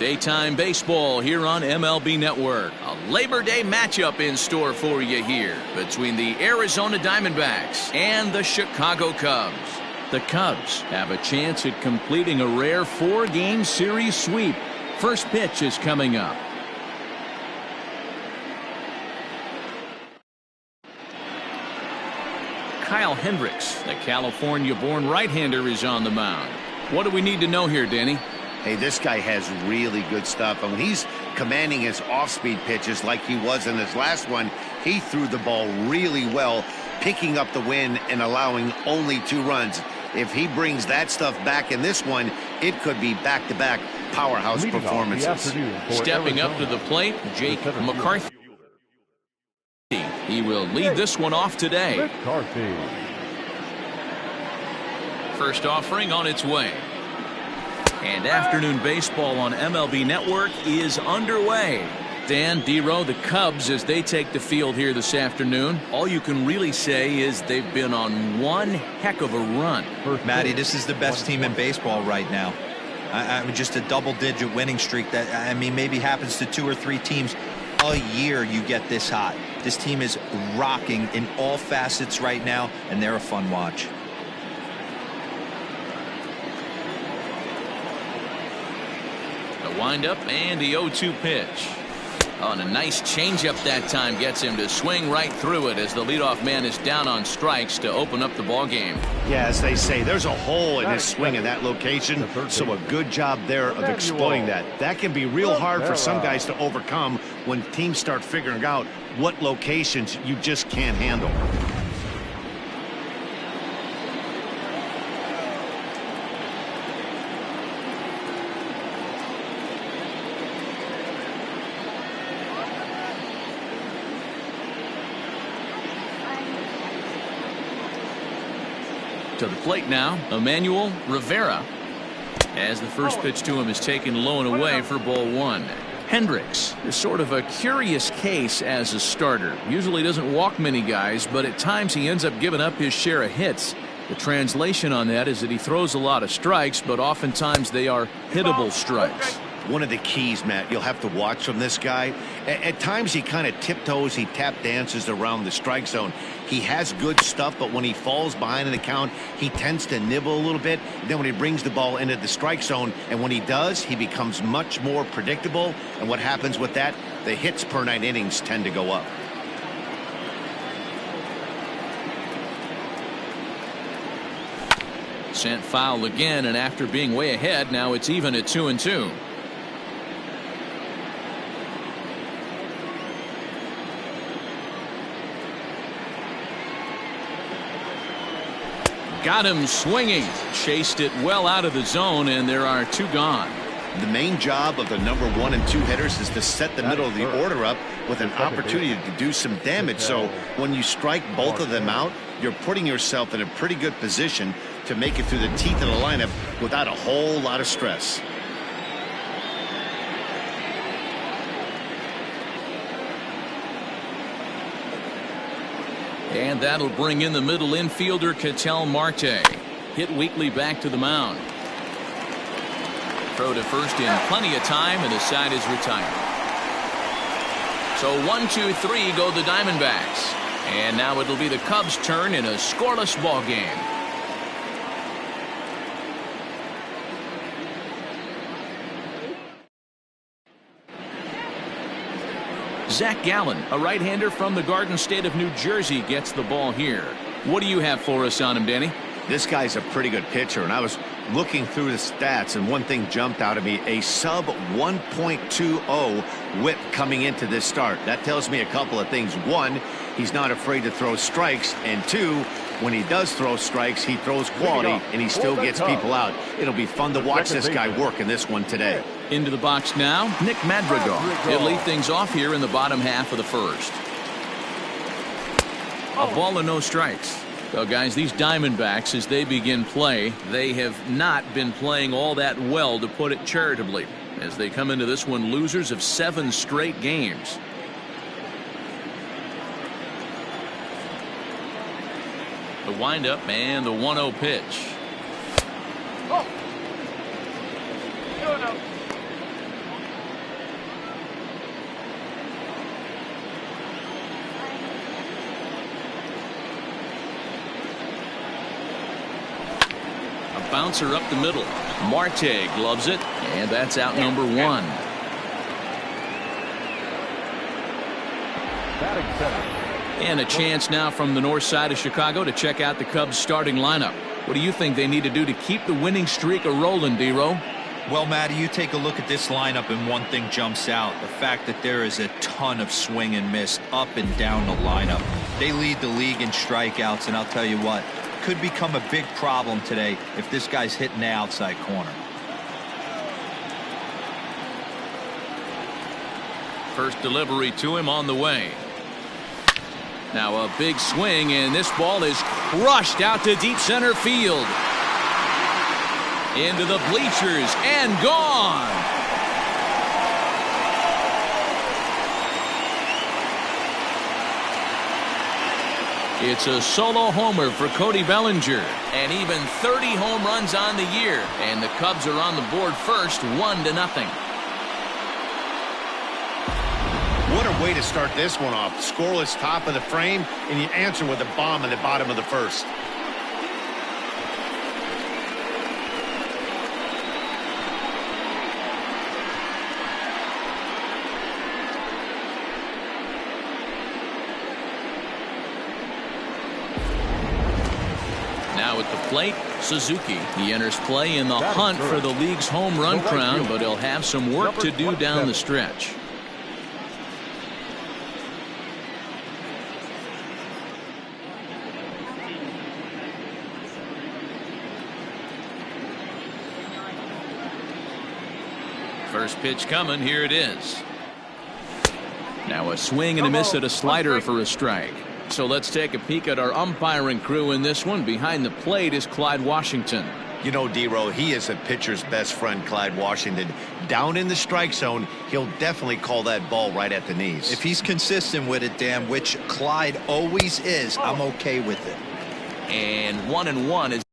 Daytime baseball here on MLB Network. A Labor Day matchup in store for you here between the Arizona Diamondbacks and the Chicago Cubs. The Cubs have a chance at completing a rare 4-game series sweep. First pitch is coming up. Kyle Hendricks, the California-born right-hander, is on the mound. What do we need to know here, Danny? Hey, this guy has really good stuff. And when he's commanding his off-speed pitches like he was in his last one, he threw the ball really well, picking up the win and allowing only 2 runs. If he brings that stuff back in this one, it could be back-to-back powerhouse performances. Stepping up to the plate, Jake McCarthy. He will lead this one off today. First offering on its way. And afternoon baseball on MLB Network is underway. Dan, D-Row, the Cubs, as they take the field here this afternoon, all you can really say is they've been on one heck of a run. Matty, this is the best team in baseball right now. I mean, just a double-digit winning streak that, I mean, maybe happens to 2 or 3 teams a year you get this hot. This team is rocking in all facets right now, and they're a fun watch. The windup and the 0-2 pitch. Oh, and a nice changeup that time gets him to swing right through it as the leadoff man is down on strikes to open up the ball game. Yeah, as they say, there's a hole in his swing in that location, so a good job there of exploiting that. That can be real hard for some guys to overcome when teams start figuring out what locations you just can't handle. To the plate now, Emmanuel Rivera, as the first pitch to him is taken low and away for ball 1. Hendricks is sort of a curious case as a starter. Usually doesn't walk many guys, but at times he ends up giving up his share of hits. The translation on that is that he throws a lot of strikes, but oftentimes they are hittable strikes. One of the keys, Matt, you'll have to watch from this guy. At times he kind of tiptoes, he tap dances around the strike zone. He has good stuff, but when he falls behind in the count, he tends to nibble a little bit. Then when he brings the ball into the strike zone, and when he does, he becomes much more predictable. And what happens with that? The hits per 9 innings tend to go up. Sent foul again, and after being way ahead, now it's even at 2-2. Got him swinging, chased it well out of the zone, and there are 2 gone. The main job of the number 1 and 2 hitters is to set the middle of the order up with an opportunity to do some damage. So when you strike both of them out, you're putting yourself in a pretty good position to make it through the teeth of the lineup without a whole lot of stress. And that'll bring in the middle infielder, Ketel Marte. Hit weakly back to the mound. Throw to first in plenty of time, and the side is retired. So 1-2-3 go the Diamondbacks. And now it'll be the Cubs' turn in a scoreless ball game. Zach Gallen, a right-hander from the Garden State of New Jersey, gets the ball here. What do you have for us on him, Danny? This guy's a pretty good pitcher, and I was looking through the stats, and one thing jumped out at me: a sub 1.20 whip coming into this start. That tells me a couple of things. 1, he's not afraid to throw strikes, and 2, when he does throw strikes, he throws quality, and he still gets people out. It'll be fun to watch this guy work in this one today. Into the box now, Nick Madrigal. He'll lead things off here in the bottom half of the first. A ball and no strikes. So, guys, these Diamondbacks, as they begin play, they have not been playing all that well, to put it charitably, as they come into this one losers of 7 straight games. The windup and the 1-0 pitch. A bouncer up the middle. Marte gloves it, and that's out number 1. And a chance now from the north side of Chicago to check out the Cubs starting lineup. What do you think they need to do to keep the winning streak a-rolling, D-Row? Well, Matty, you take a look at this lineup and one thing jumps out. The fact that there is a ton of swing and miss up and down the lineup. They lead the league in strikeouts, and I'll tell you what, could become a big problem today if this guy's hitting the outside corner. First delivery to him on the way. Now a big swing, and this ball is crushed out to deep center field. Into the bleachers and gone. It's a solo homer for Cody Bellinger, and even 30 home runs on the year, and the Cubs are on the board first, 1-0. What a way to start this one off. Scoreless top of the frame, and you answer with a bomb in the bottom of the first. Now at the plate, Suzuki. He enters play in the hunt for the league's home run crown, but he'll have some work to do down the stretch. First pitch coming. Here it is. Now a swing and a miss at a slider for a strike. So let's take a peek at our umpiring crew in this one. Behind the plate is Clyde Washington. You know, D-Row, he is a pitcher's best friend, Clyde Washington. Down in the strike zone, he'll definitely call that ball right at the knees. If he's consistent with it, Dan, which Clyde always is, I'm okay with it. And 1-1 is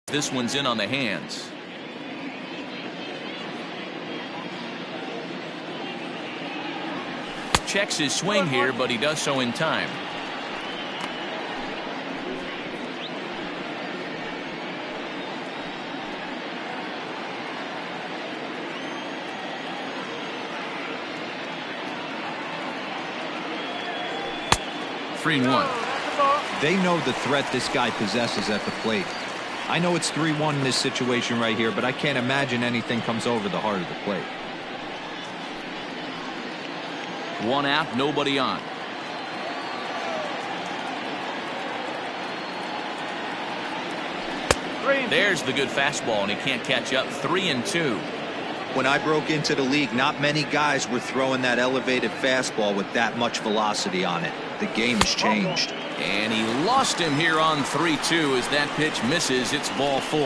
this one's in on the hands. Checks his swing here, but he does so in time. Three and 1. They know the threat this guy possesses at the plate. I know it's 3-1 in this situation right here, but I can't imagine anything comes over the heart of the plate. One out, nobody on. There's the good fastball, and he can't catch up. 3-2. When I broke into the league, not many guys were throwing that elevated fastball with that much velocity on it. The game has changed. And he lost him here on 3-2 as that pitch misses. It's ball 4.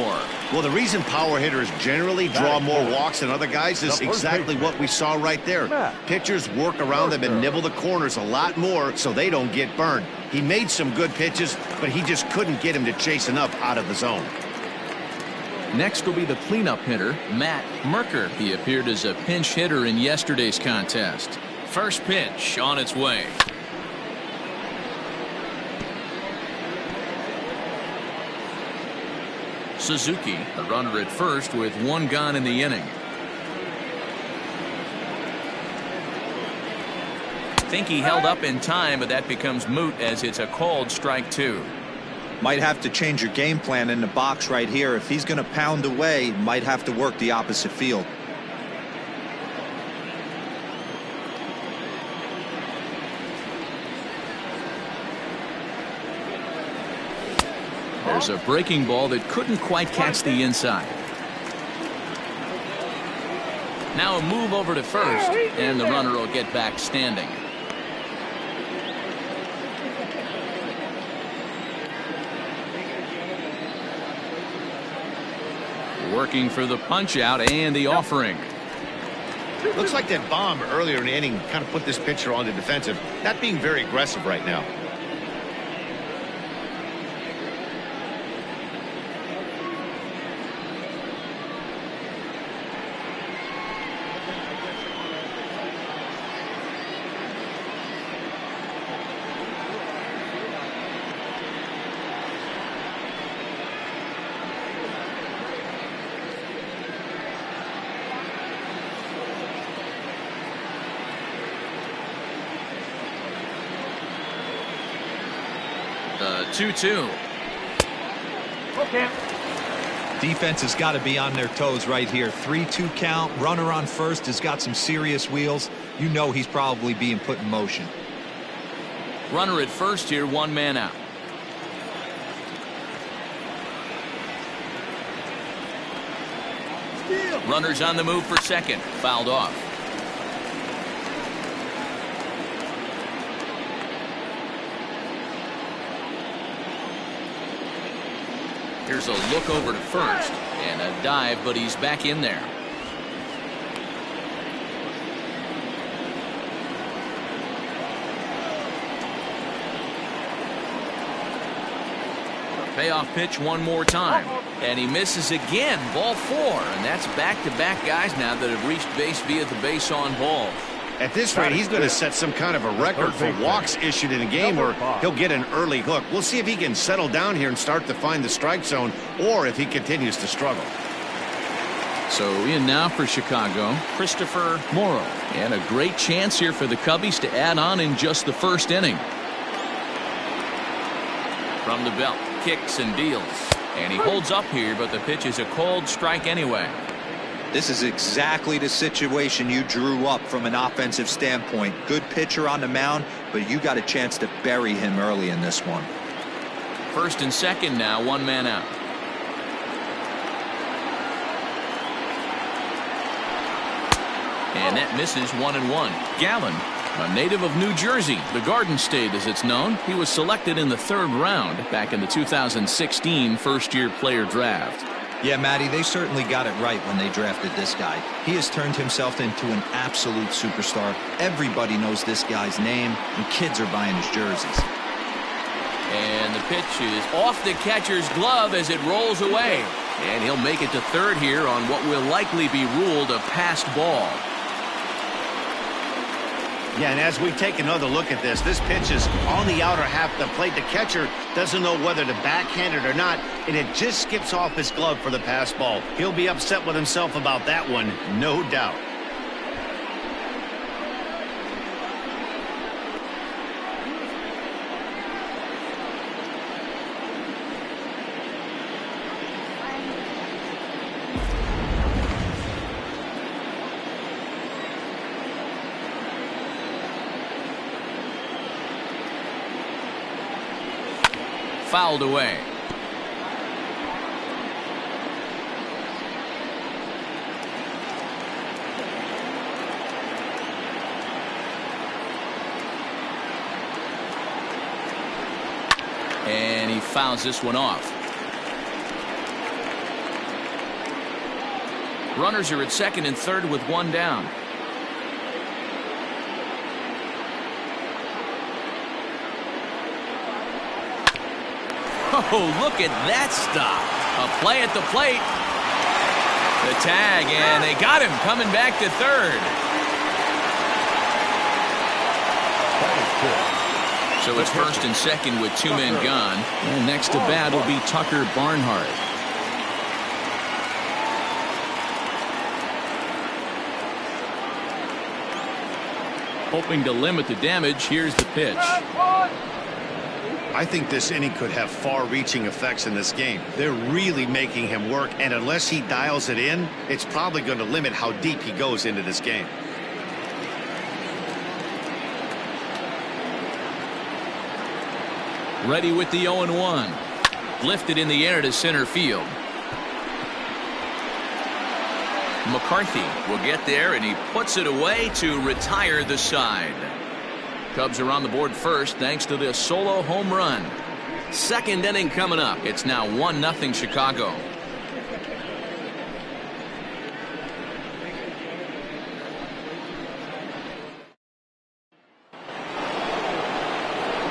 Well, the reason power hitters generally draw more walks than other guys is exactly what we saw right there. Pitchers work around them and nibble the corners a lot more so they don't get burned. He made some good pitches, but he just couldn't get him to chase enough out of the zone. Next will be the cleanup hitter, Matt Merker. He appeared as a pinch hitter in yesterday's contest. First pitch on its way. Suzuki, the runner at first with one gone in the inning. Think he held up in time, but that becomes moot as it's a called strike two. Might have to change your game plan in the box right here. If he's going to pound away, might have to work the opposite field. There's a breaking ball that couldn't quite catch the inside. Now a move over to first, and the runner will get back standing. Working for the punch out and the offering. Looks like that bomb earlier in the inning kind of put this pitcher on the defensive. Not being very aggressive right now. The 2-2. Okay. Defense has got to be on their toes right here. 3-2 count. Runner on first has got some serious wheels. You know he's probably being put in motion. Runner at first here, one man out. Runners on the move for second. Fouled off. Here's a look over to first and a dive, but he's back in there. Payoff pitch one more time, and he misses again. Ball four, and that's back-to-back guys now that have reached base via the base on ball. At this rate, he's going to set some kind of a record for walks issued in a game, or he'll get an early hook. We'll see if he can settle down here and start to find the strike zone, or if he continues to struggle. So in now for Chicago, Christopher Morrow. And a great chance here for the Cubbies to add on in just the first inning. From the belt, kicks and deals. And he holds up here, but the pitch is a called strike anyway. This is exactly the situation you drew up from an offensive standpoint. Good pitcher on the mound, but you got a chance to bury him early in this one. First and second now, one man out. And that misses 1-1. Gallen, a native of New Jersey, the Garden State as it's known. He was selected in the third round back in the 2016 first-year player draft. Yeah, Matty, they certainly got it right when they drafted this guy. He has turned himself into an absolute superstar. Everybody knows this guy's name, and kids are buying his jerseys. And the pitch is off the catcher's glove as it rolls away. And he'll make it to third here on what will likely be ruled a passed ball. Yeah, and as we take another look at this, this pitch is on the outer half of the plate. The catcher doesn't know whether to backhand it or not, and it just skips off his glove for the pass ball. He'll be upset with himself about that one, no doubt. Fouled away. And he fouls this one off. Runners are at second and third with one down. Oh, look at that stop. A play at the plate, The tag, and they got him coming back to third. So it's first and second with 2 men gone. And next to bat will be Tucker Barnhart. Hoping to limit the damage, here's the pitch. I think this inning could have far-reaching effects in this game. They're really making him work, and unless he dials it in, it's probably going to limit how deep he goes into this game. Ready with the 0-1. Lifted in the air to center field. McCarthy will get there, and he puts it away to retire the side. Cubs are on the board first thanks to this solo home run. Second inning coming up. It's now 1-0 Chicago.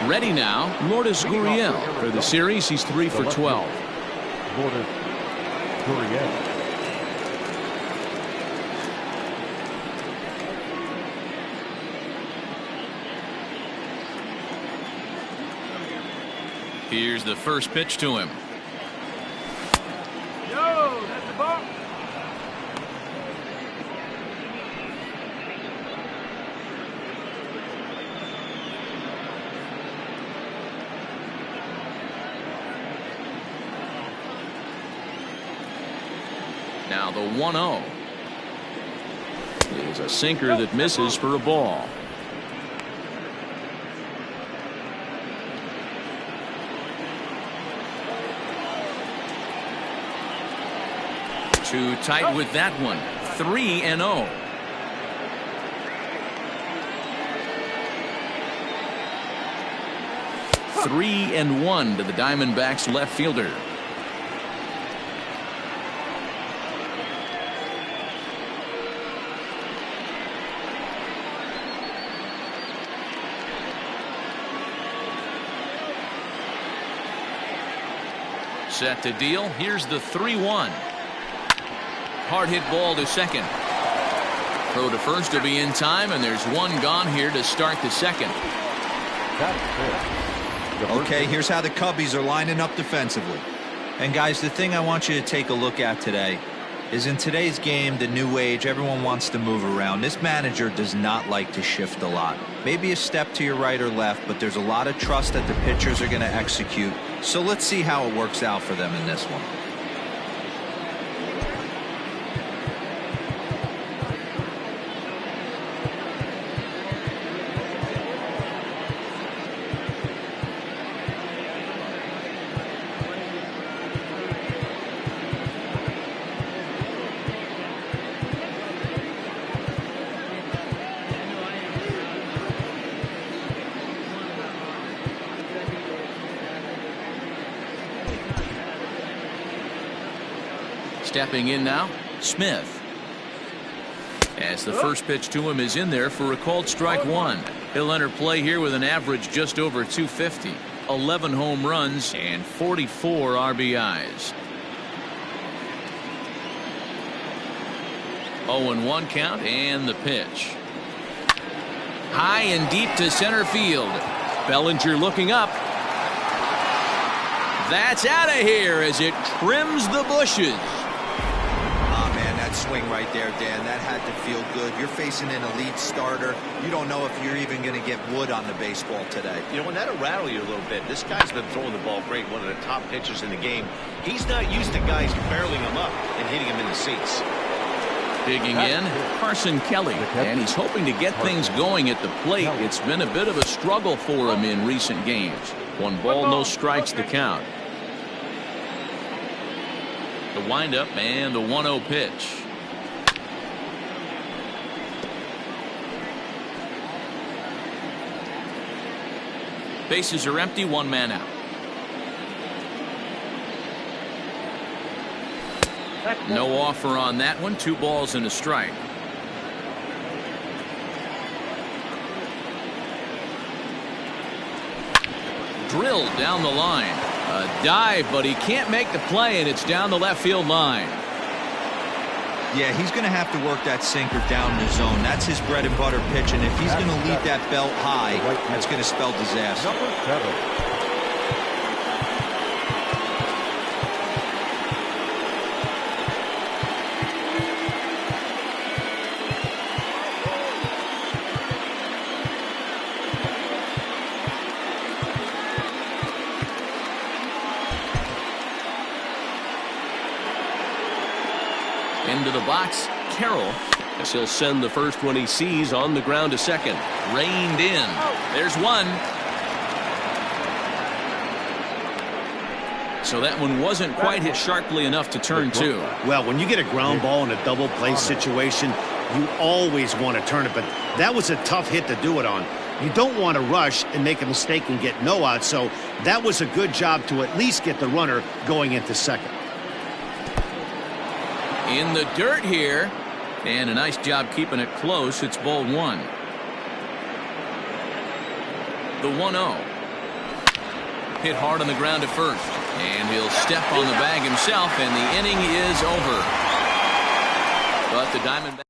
Ready now, Lourdes Gurriel. For the series, he's 3 for 12. Lourdes Gurriel. Here's the first pitch to him. Yo, that's the ball. Now the 1-0 is a sinker that misses for a ball. Too tight with that one. 3-0. Three and 1 to the Diamondbacks left fielder. Set to deal. Here's the 3-1. Hard hit ball to second. Throw to first will be in time, and there's one gone here to start the second. Okay, here's how the Cubbies are lining up defensively. And guys, the thing I want you to take a look at today is in today's game, the new age, everyone wants to move around. This manager does not like to shift a lot. Maybe a step to your right or left, but there's a lot of trust that the pitchers are going to execute. So let's see how it works out for them in this one. Stepping in now, Smith. As the first pitch to him is in there for a called strike one. He'll enter play here with an average just over 250. 11 home runs and 44 RBIs. 0-1 count and the pitch. High and deep to center field. Bellinger looking up. That's out of here as it trims the bushes. Swing right there, Dan. That had to feel good. You're facing an elite starter. You don't know if you're even going to get wood on the baseball today. You know, and that'll rattle you a little bit. This guy's been throwing the ball great, one of the top pitchers in the game. He's not used to guys barreling him up and hitting him in the seats. Digging in, Carson Kelly, and he's hoping to get things going at the plate. It's been a bit of a struggle for him in recent games. 1 ball, no strikes to count. The windup and the 1-0 pitch. Bases are empty, 1 man out. No offer on that one. 2 balls and a strike. Drilled down the line. A dive, but he can't make the play, and it's down the left field line. Yeah, he's going to have to work that sinker down in the zone. That's his bread and butter pitch, and if he's going to leave that belt high, that's going to spell disaster. Number 7. Into the box, Carroll. As he'll send the first one he sees on the ground to second. Reined in. There's one. So that one wasn't quite hit sharply enough to turn two. Well, when you get a ground ball in a double play situation, you always want to turn it, but that was a tough hit to do it on. You don't want to rush and make a mistake and get no out, so that was a good job to at least get the runner going into second. In the dirt here, and a nice job keeping it close. It's ball one. The 1-0. Hit hard on the ground at first, and he'll step on the bag himself, and the inning is over. But the Diamondbacks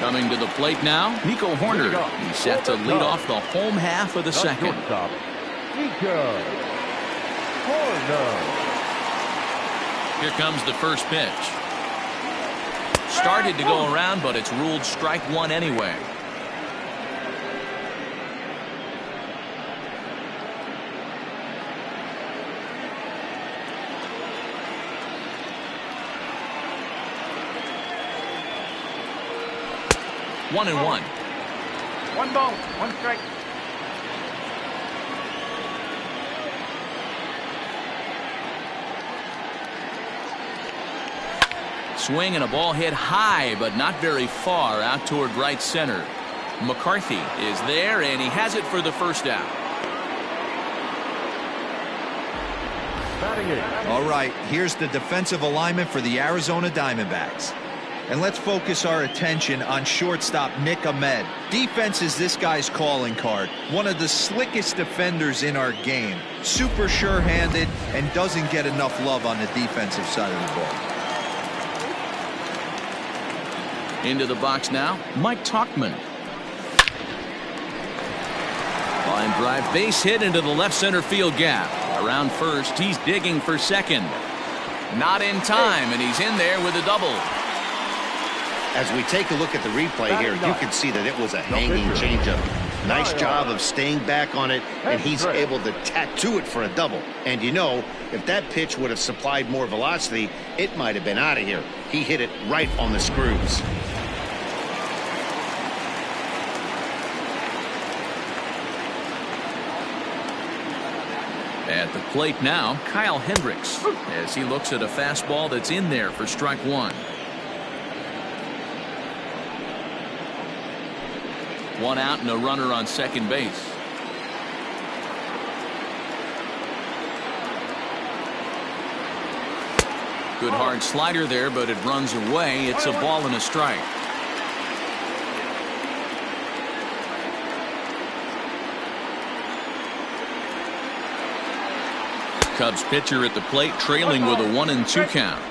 coming to the plate now, Nico Horner. He's set to lead off the home half of the second. Nico Horner. Here comes the first pitch. Started to go around, but it's ruled strike one anyway. One and one. One ball, one strike. Swing and a ball hit high, but not very far out toward right center. McCarthy is there, and he has it for the first out. All right, here's the defensive alignment for the Arizona Diamondbacks. And let's focus our attention on shortstop Nick Ahmed. Defense is this guy's calling card. One of the slickest defenders in our game. Super sure-handed and doesn't get enough love on the defensive side of the ball. Into the box now, Mike Tauchman. Line drive base hit into the left center field gap. Around first, he's digging for second. Not in time, and he's in there with a double. As we take a look at the replay here, you can see that it was a hanging changeup. Nice job of staying back on it, and he's able to tattoo it for a double. And you know, if that pitch would have supplied more velocity, it might have been out of here. He hit it right on the screws. At the plate now, Kyle Hendricks, as he looks at a fastball that's in there for strike one. One out and a runner on second base. Good hard slider there, but it runs away. It's a ball and a strike. Cubs pitcher at the plate, trailing with a 1-2 count.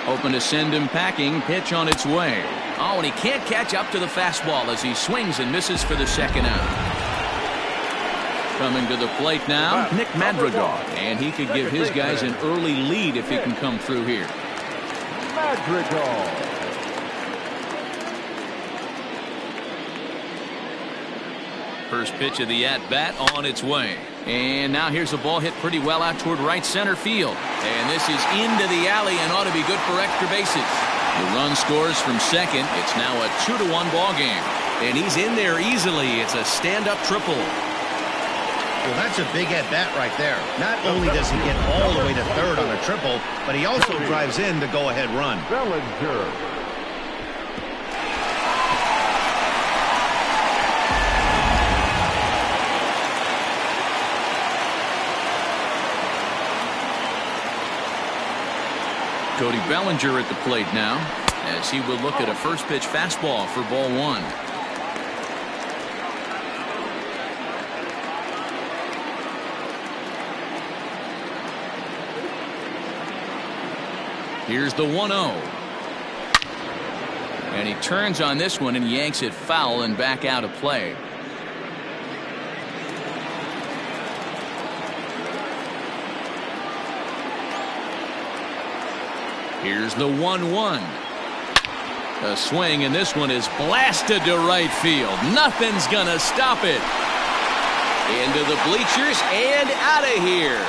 Open to send him packing. Pitch on its way. Oh, and he can't catch up to the fastball as he swings and misses for the second out. Coming to the plate now, Nick Madrigal, and he could give his guys an early lead if he can come through here. Madrigal. First pitch of the at-bat on its way. And now here's a ball hit pretty well out toward right center field. And this is into the alley and ought to be good for extra bases. The run scores from second. It's now a 2-1 ball game. And he's in there easily. It's a stand-up triple. Well, that's a big at-bat right there. Not only does he get all the way to third on a triple, but he also drives in the go-ahead run. Bellinger. Cody Bellinger at the plate now, as he will look at a first pitch fastball for ball one. Here's the 1-0. And he turns on this one and yanks it foul and back out of play. Here's the 1-1. A swing, and this one is blasted to right field. Nothing's gonna stop it. Into the bleachers and out of here.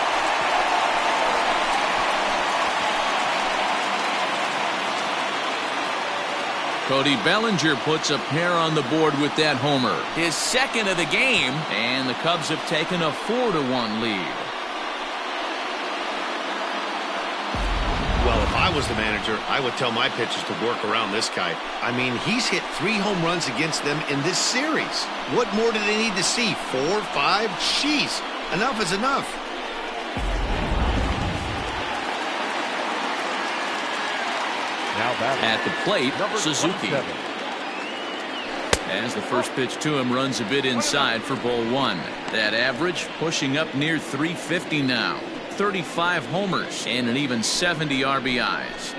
Cody Bellinger puts a pair on the board with that homer. His second of the game, and the Cubs have taken a 4-1 lead. Well, if I was the manager, I would tell my pitchers to work around this guy. I mean, he's hit 3 home runs against them in this series. What more do they need to see? 4, 5? Jeez, enough is enough. Now batting. At the plate, Number Suzuki. 27. As the first pitch to him runs a bit inside for ball 1. That average pushing up near 350 now. 35 homers and an even 70 RBIs.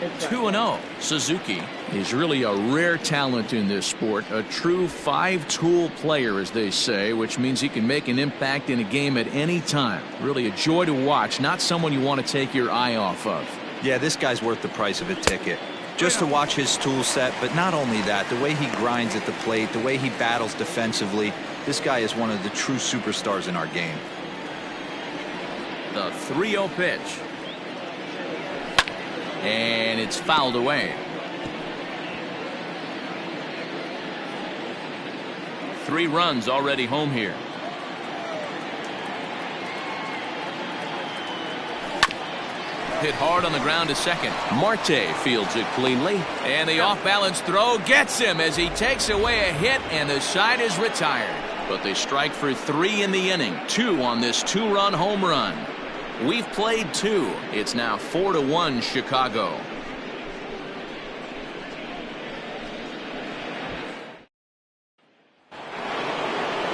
It's 2-0. Suzuki is really a rare talent in this sport. A true 5-tool player, as they say, which means he can make an impact in a game at any time. Really a joy to watch. Not someone you want to take your eye off of. Yeah, this guy's worth the price of a ticket. Just to watch his tool set, but not only that, the way he grinds at the plate, the way he battles defensively, this guy is one of the true superstars in our game. The 3-0 pitch. And it's fouled away. 3 runs already home here. Hit hard on the ground to second. Marte fields it cleanly. And the off-balance throw gets him as he takes away a hit, and the side is retired. But they strike for 3 in the inning. 2 on this 2-run home run. We've played 2. It's now 4-1 Chicago.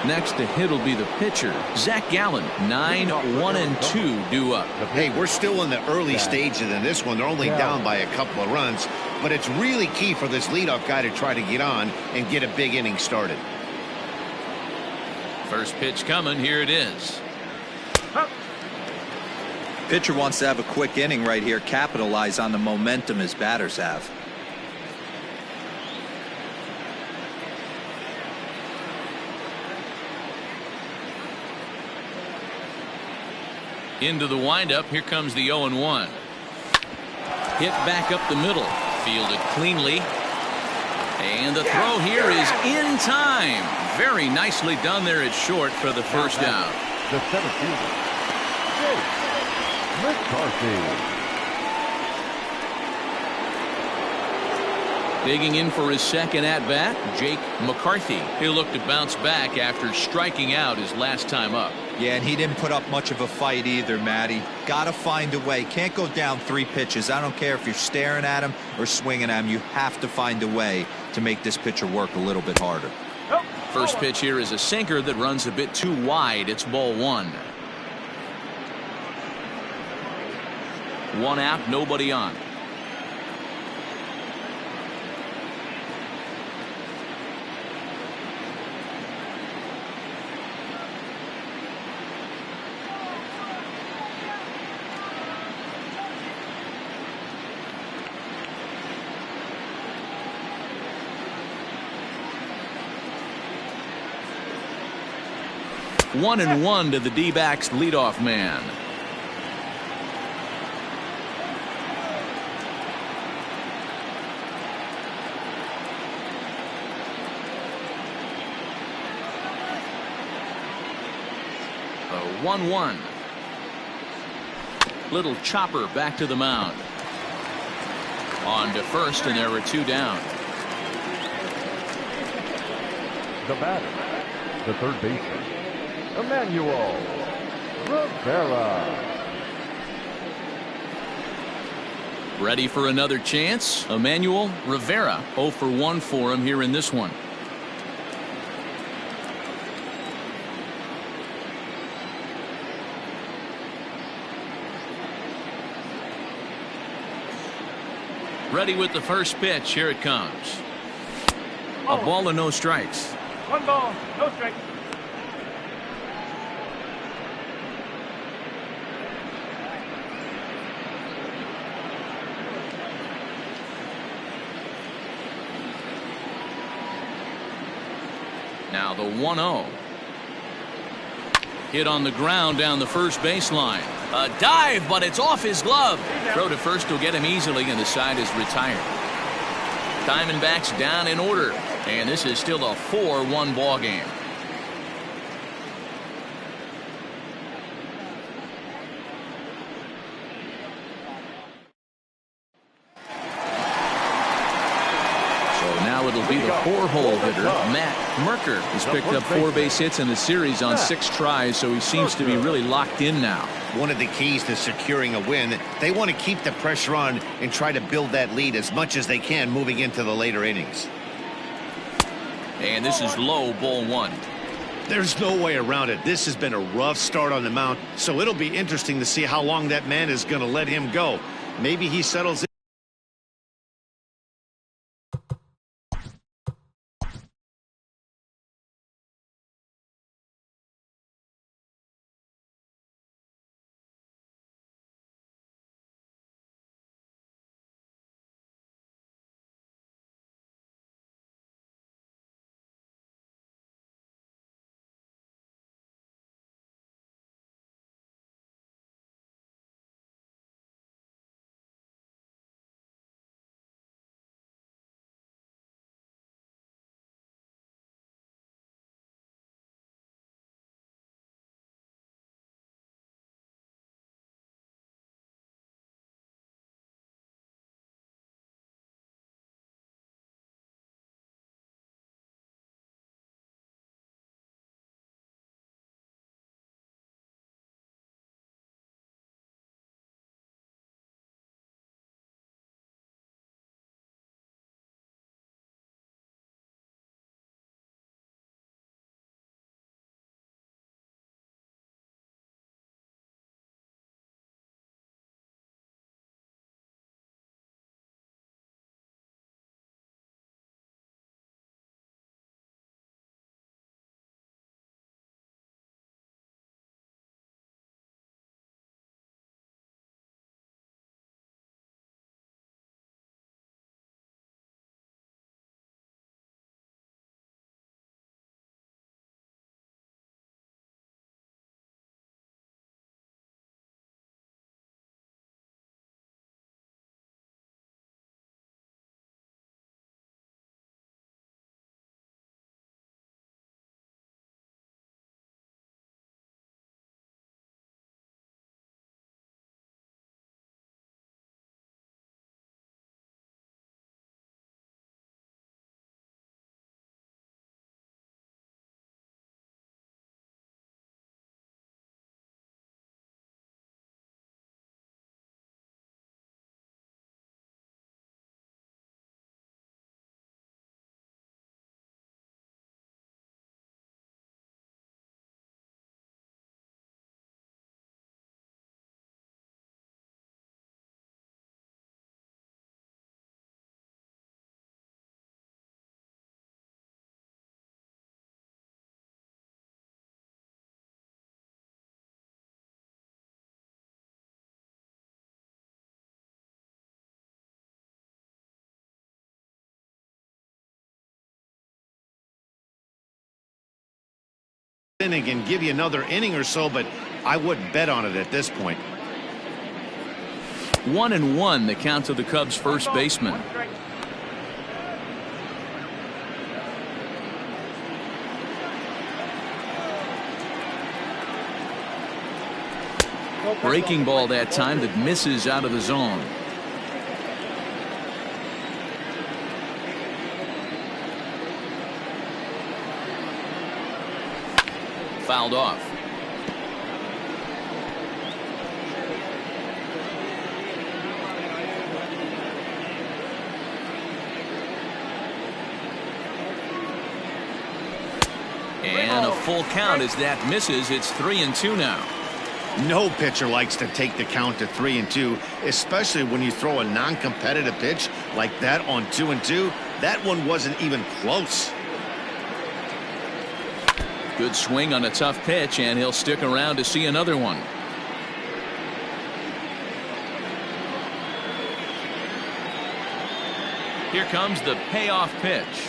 Next to hit will be the pitcher, Zach Gallen. 9-1-2 due up. Hey, we're still in the early stages in this one. They're only down by a couple of runs, but it's really key for this leadoff guy to try to get on and get a big inning started. First pitch coming. Here it is. Pitcher wants to have a quick inning right here, capitalize on the momentum his batters have. Into the windup. Here comes the 0-1. Hit back up the middle. Fielded cleanly. And the throw here is in time. Very nicely done there at short for the first down. The center fielder, Jake McCarthy. Digging in for his second at-bat, Jake McCarthy. He'll look to bounce back after striking out his last time up. Yeah, and he didn't put up much of a fight either, Matty. Gotta find a way. Can't go down 3 pitches. I don't care if you're staring at him or swinging at him. You have to find a way to make this pitcher work a little bit harder. First pitch here is a sinker that runs a bit too wide. It's ball 1. 1 out, nobody on. One and one to the D-backs leadoff man. A 1-1. Little chopper back to the mound. On to first, and there were 2 down. The batter, the third baseman, Emmanuel Rivera. Ready for another chance? Emmanuel Rivera, 0 for 1 for him here in this one. Ready with the first pitch. Here it comes. A ball and no strikes. 1 ball, no strikes. Now the 1-0. Hit on the ground down the first baseline. A dive, but it's off his glove. Throw to first will get him easily, and the side is retired. Diamondbacks down in order, and this is still a 4-1 ball game. Now it'll be the 4-hole hitter, Matt Merker. He's picked up 4 base hits in the series on 6 tries, so he seems to be really locked in now. One of the keys to securing a win, they want to keep the pressure on and try to build that lead as much as they can moving into the later innings. And this is low, ball 1. There's no way around it. This has been a rough start on the mound, so it'll be interesting to see how long that man is going to let him go. Maybe he settles in. Inning and give you another inning or so, but I wouldn't bet on it at this point. 1-1 the count to the Cubs first baseman. Breaking ball that time that misses out of the zone. Fouled off. And a full count as that misses. It's 3-2 now. No pitcher likes to take the count to 3-2, especially when you throw a non-competitive pitch Like that on 2-2, that one wasn't even close. Good swing on a tough pitch, and he'll stick around to see another one. Here comes the payoff pitch.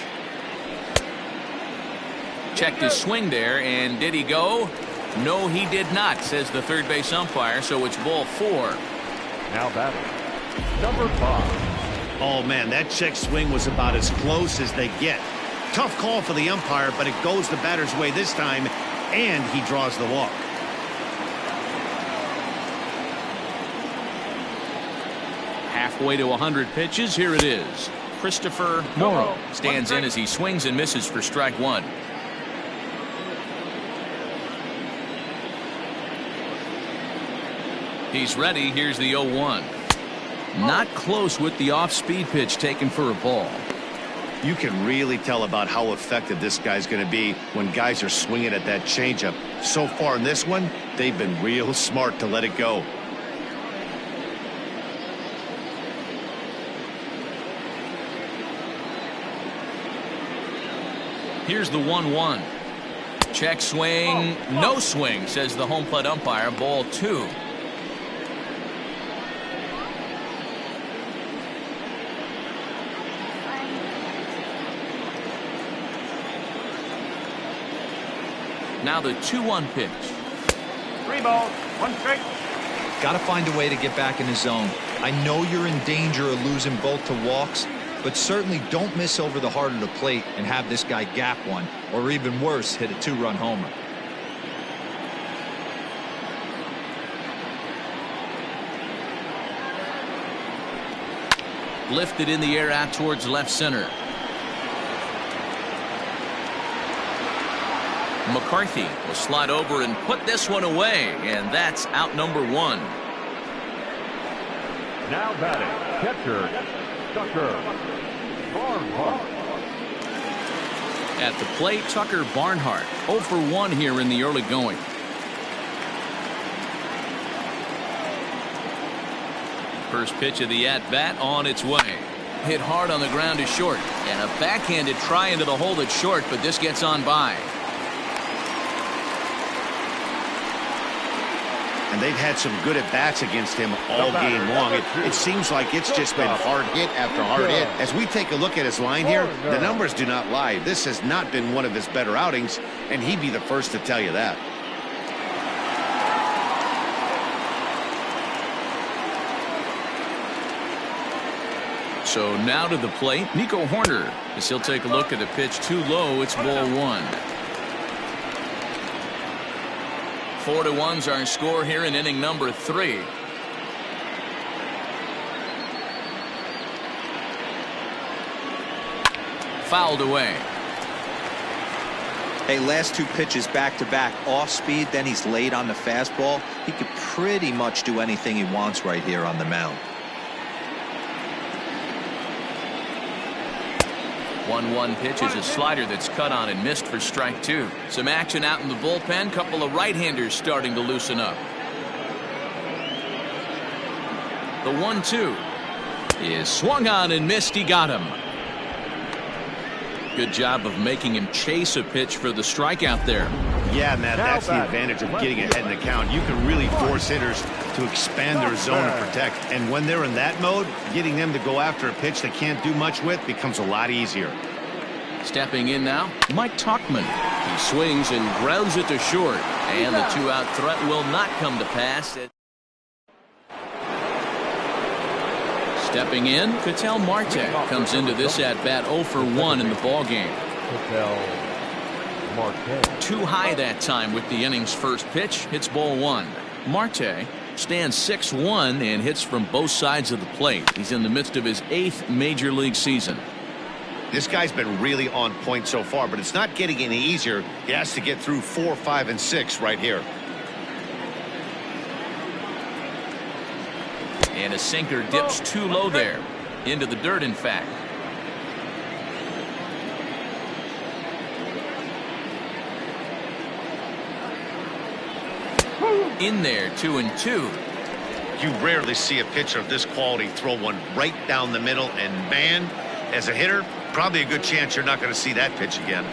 Checked his swing there, and did he go? No, he did not, says the third base umpire, so it's ball 4. Now batting, number 5. Oh, man, that check swing was about as close as they get. Tough call for the umpire, but it goes the batter's way this time, and he draws the walk. Halfway to 100 pitches, here it is. Christopher Morrow stands in as he swings and misses for strike 1. He's ready. Here's the 0-1. Not close with the off-speed pitch taken for a ball. You can really tell about how effective this guy's going to be when guys are swinging at that changeup. So far in this one, they've been real smart to let it go. Here's the 1-1. Check swing. No swing, says the home plate umpire. Ball 2. Now the 2-1 pitch. 3 balls, 1 strike. Got to find a way to get back in the zone. I know you're in danger of losing both to walks, but certainly don't miss over the heart of the plate and have this guy gap one, or even worse, hit a 2-run homer. Lifted in the air out towards left center. McCarthy will slide over and put this one away, and that's out number 1. Now batting, catcher, Tucker Barnhart. At the plate, Tucker Barnhart 0 for 1 here in the early going. First pitch of the at-bat on its way. Hit hard on the ground to short, and a backhanded try into the hole that's short, but this gets on by. And they've had some good at-bats against him all game long. It seems like it's just been hard hit after hard hit. As we take a look at his line here, the numbers do not lie. This has not been one of his better outings, and he'd be the first to tell you that. So now to the plate, Nico Horner, as he'll take a look at the pitch too low. It's ball 1. 4-1's our score here in inning number 3. Fouled away. Hey, last 2 pitches back-to-back off speed, then he's late on the fastball. He could pretty much do anything he wants right here on the mound. 1-1 pitch is a slider that's cut on and missed for strike 2. Some action out in the bullpen. Couple of right-handers starting to loosen up. The 1-2 is swung on and missed. He got him. Good job of making him chase a pitch for the strikeout there. Yeah, Matt, that's the advantage of getting ahead in the count. You can really force hitters to expand their zone and protect. And when they're in that mode, getting them to go after a pitch they can't do much with becomes a lot easier. Stepping in now, Mike Tauchman. He swings and grounds it to short. And the 2-out threat will not come to pass. Stepping in, Ketel Marte comes into this at-bat 0 for 1 in the ballgame. Too high that time with the inning's first pitch. Hits ball 1. Marte stands 6'1" and hits from both sides of the plate. He's in the midst of his 8th major league season. This guy's been really on point so far, but it's not getting any easier. He has to get through 4, 5, and 6 right here. And a sinker dips too low there. Into the dirt, in fact. In there, 2-2. You rarely see a pitcher of this quality throw one right down the middle, and man, as a hitter, probably a good chance you're not going to see that pitch again.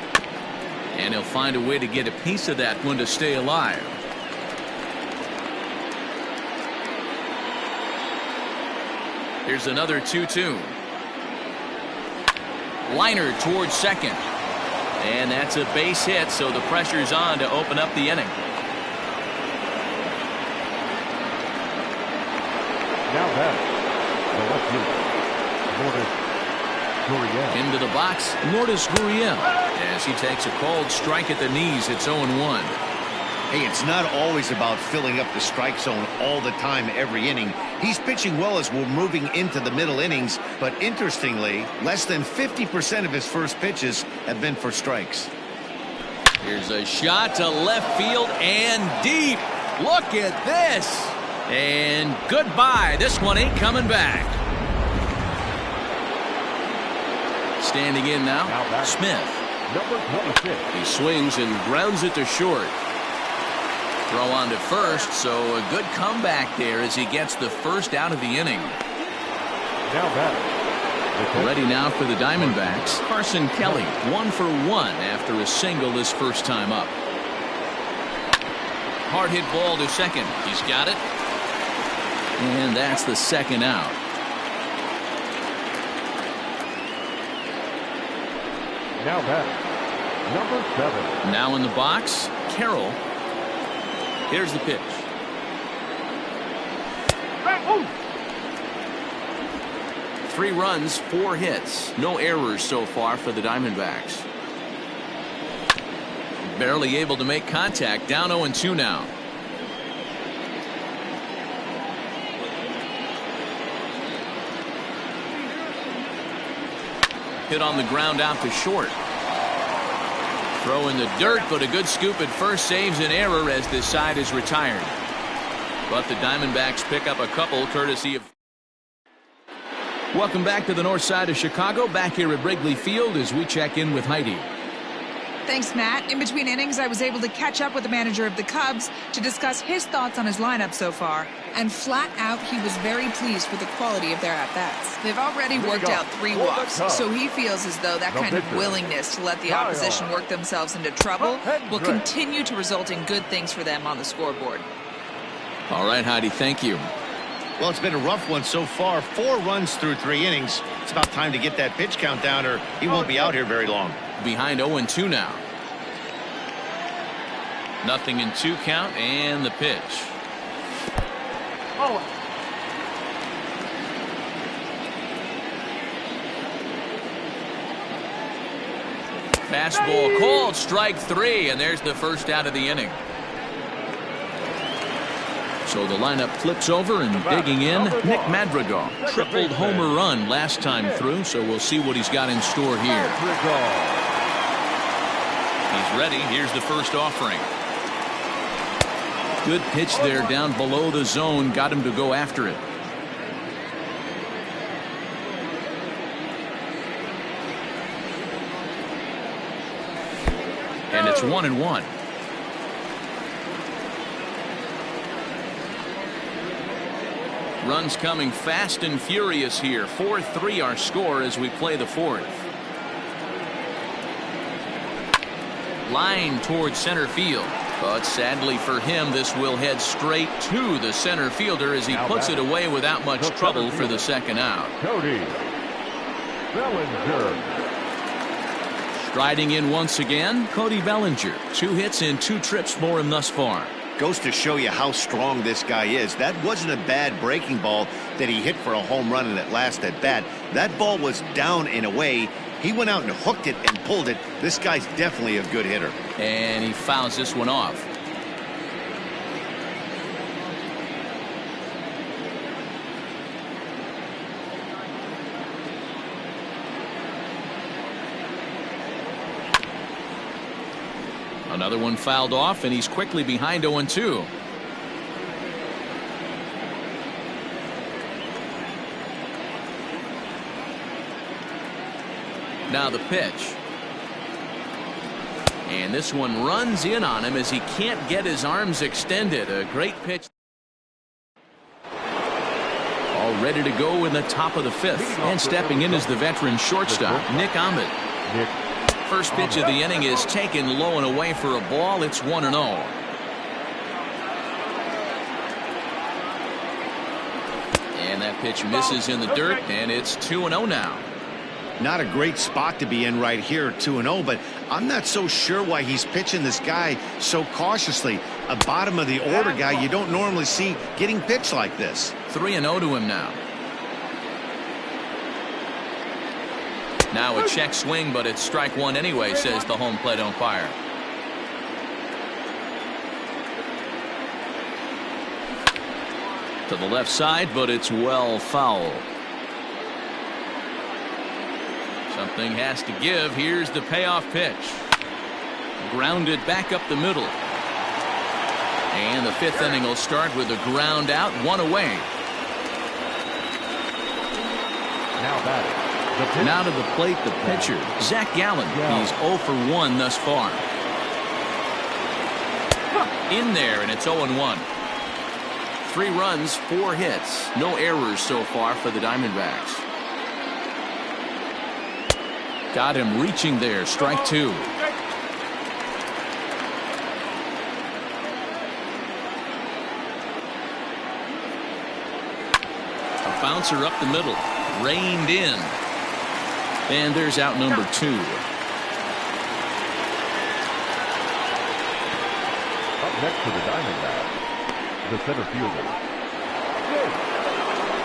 And he'll find a way to get a piece of that one to stay alive. Here's another 2-2. Liner towards second. And that's a base hit, so the pressure's on to open up the inning. Now that the left fielder, Lourdes Gurriel. Into the box, Lourdes Gurriel, as he takes a called strike at the knees. It's 0-1. Hey, it's not always about filling up the strike zone all the time every inning. He's pitching well as we're moving into the middle innings, but interestingly, less than 50% of his first pitches have been for strikes. Here's a shot to left field and deep. Look at this. And goodbye. This one ain't coming back. Standing in now, Smith. Number 26. He swings and grounds it to short. Throw on to first, so a good comeback there as he gets the first out of the inning. Now batting. Ready now for the Diamondbacks. Carson Kelly, 1 for 1 after a single his first time up. Hard hit ball to second. He's got it. And that's the second out. Now batting. Number 7. Now in the box, Carroll. Here's the pitch. 3 runs, 4 hits. No errors so far for the Diamondbacks. Barely able to make contact. Down 0-2 now. Hit on the ground out to short. Throw in the dirt, but a good scoop at first saves an error as this side is retired. But the Diamondbacks pick up a couple courtesy of. Welcome back to the north side of Chicago. Back here at Wrigley Field as we check in with Heidi. Thanks, Matt. In between innings, I was able to catch up with the manager of the Cubs to discuss his thoughts on his lineup so far. And flat out, he was very pleased with the quality of their at-bats. They've already worked out 3 walks, so he feels as though that kind of willingness to let the opposition work themselves into trouble will continue to result in good things for them on the scoreboard. All right, Heidi, thank you. Well, it's been a rough one so far. 4 runs through 3 innings. It's about time to get that pitch count down, or he won't be out here very long. Behind 0-2 now. 0-2 count, and the pitch. Fastball called, strike 3, and there's the first out of the inning. So the lineup flips over, and digging in, Nick Madrigal. Tripled homer run last time through, so we'll see what he's got in store here. He's ready. Here's the first offering. Good pitch there down below the zone. Got him to go after it. And it's 1-1. Runs coming fast and furious here. 4-3 our score as we play the 4th. Line towards center field. But sadly for him, this will head straight to the center fielder as he puts it away without much trouble for the second out. Cody Bellinger. Striding in once again, Cody Bellinger. 2 hits and 2 trips for him thus far. Goes to show you how strong this guy is. That wasn't a bad breaking ball that he hit for a home run in that last at bat. That ball was down and away. He went out and hooked it and pulled it. This guy's definitely a good hitter. And he fouls this one off. Another one fouled off, and he's quickly behind 0-2. Now the pitch. And this one runs in on him as he can't get his arms extended. A great pitch. ready to go in the top of the fifth. And stepping in is the veteran shortstop, Nick Ahmed. First pitch of the inning is taken low and away for a ball. It's 1-0. And that pitch misses in the dirt, and it's 2-0 now. Not a great spot to be in right here, 2-0, but I'm not so sure why he's pitching this guy so cautiously. A bottom of the order guy you don't normally see getting pitched like this. 3-0 to him now. Now a check swing, but it's strike one anyway, says the home plate umpire. To the left side, but it's well foul. Something has to give. Here's the payoff pitch. Grounded back up the middle. And the fifth inning will start with a ground out, one away. Now to the plate, the pitcher, Zach Gallen. He's 0 for 1 thus far. In there, and it's 0-1. 3 runs, 4 hits. No errors so far for the Diamondbacks. Got him reaching there. Strike 2. A bouncer up the middle. Reined in. And there's out number 2. Up next to the Diamondbacks, the center fielder.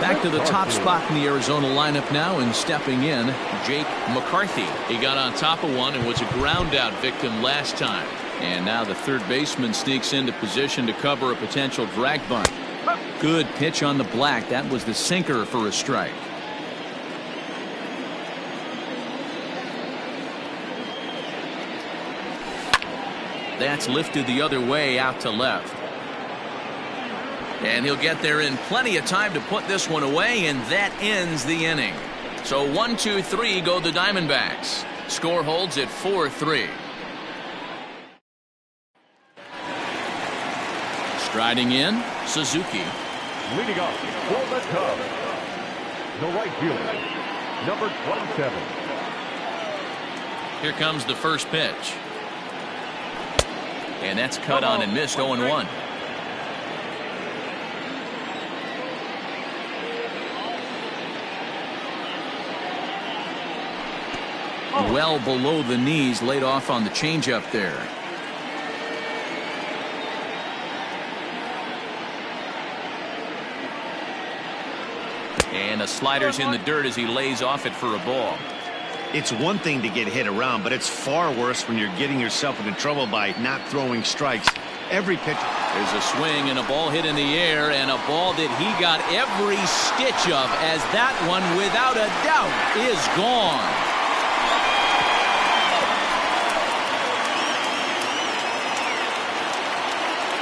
Back to the top spot in the Arizona lineup now, and stepping in, Jake McCarthy. He got on top of one and was a ground out victim last time. And now the third baseman sneaks into position to cover a potential drag bunt. Good pitch on the black. That was the sinker for a strike. That's lifted the other way out to left. And he'll get there in plenty of time to put this one away, and that ends the inning. So 1-2-3 go the Diamondbacks. Score holds at 4-3. Striding in, Suzuki. Leading off for the Cubs, the right fielder, number 27. Here comes the first pitch. And that's cut on and missed. 0-1. Well below the knees, laid off on the changeup there. And a slider's in the dirt as he lays off it for a ball. It's one thing to get hit around, but it's far worse when you're getting yourself into trouble by not throwing strikes. Every pitch. There's a swing and a ball hit in the air, and a ball that he got every stitch of, as that one, without a doubt, is gone.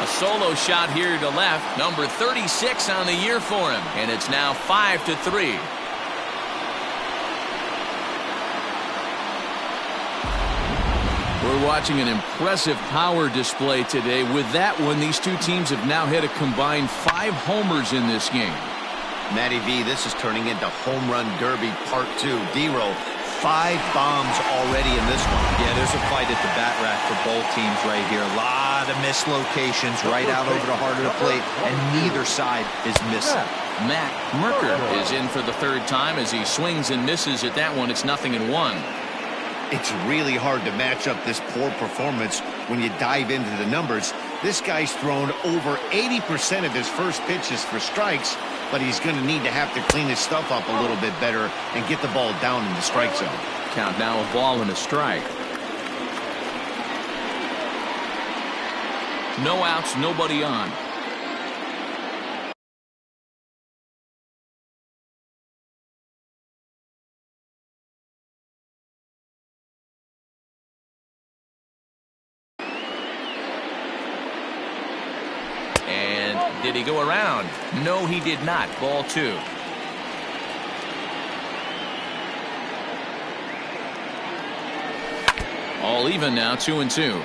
A solo shot here to left. Number 36 on the year for him. And it's now 5-3. We're watching an impressive power display today. With that one, these two teams have now hit a combined 5 homers in this game. Matty V, this is turning into home run derby part 2. D-Row, 5 bombs already in this one. Yeah, there's a fight at the bat rack for both teams right here. A lot of missed locations right out over the heart of the plate, and neither side is missing. Matt Merker is in for the third time as he swings and misses at that one. It's 0-1. It's really hard to match up this poor performance when you dive into the numbers. This guy's thrown over 80% of his first pitches for strikes, but he's going to need to have to clean his stuff up a little bit better and get the ball down in the strike zone. Count now, a ball and a strike. No outs, nobody on. And did he go around? No, he did not. Ball 2. All even now, 2-2.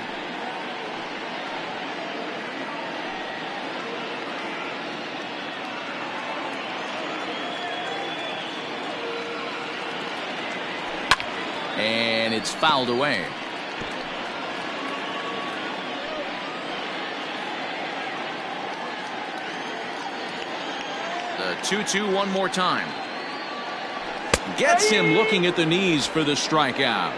And it's fouled away. The 2-2 one more time. Gets him looking at the knees for the strikeout.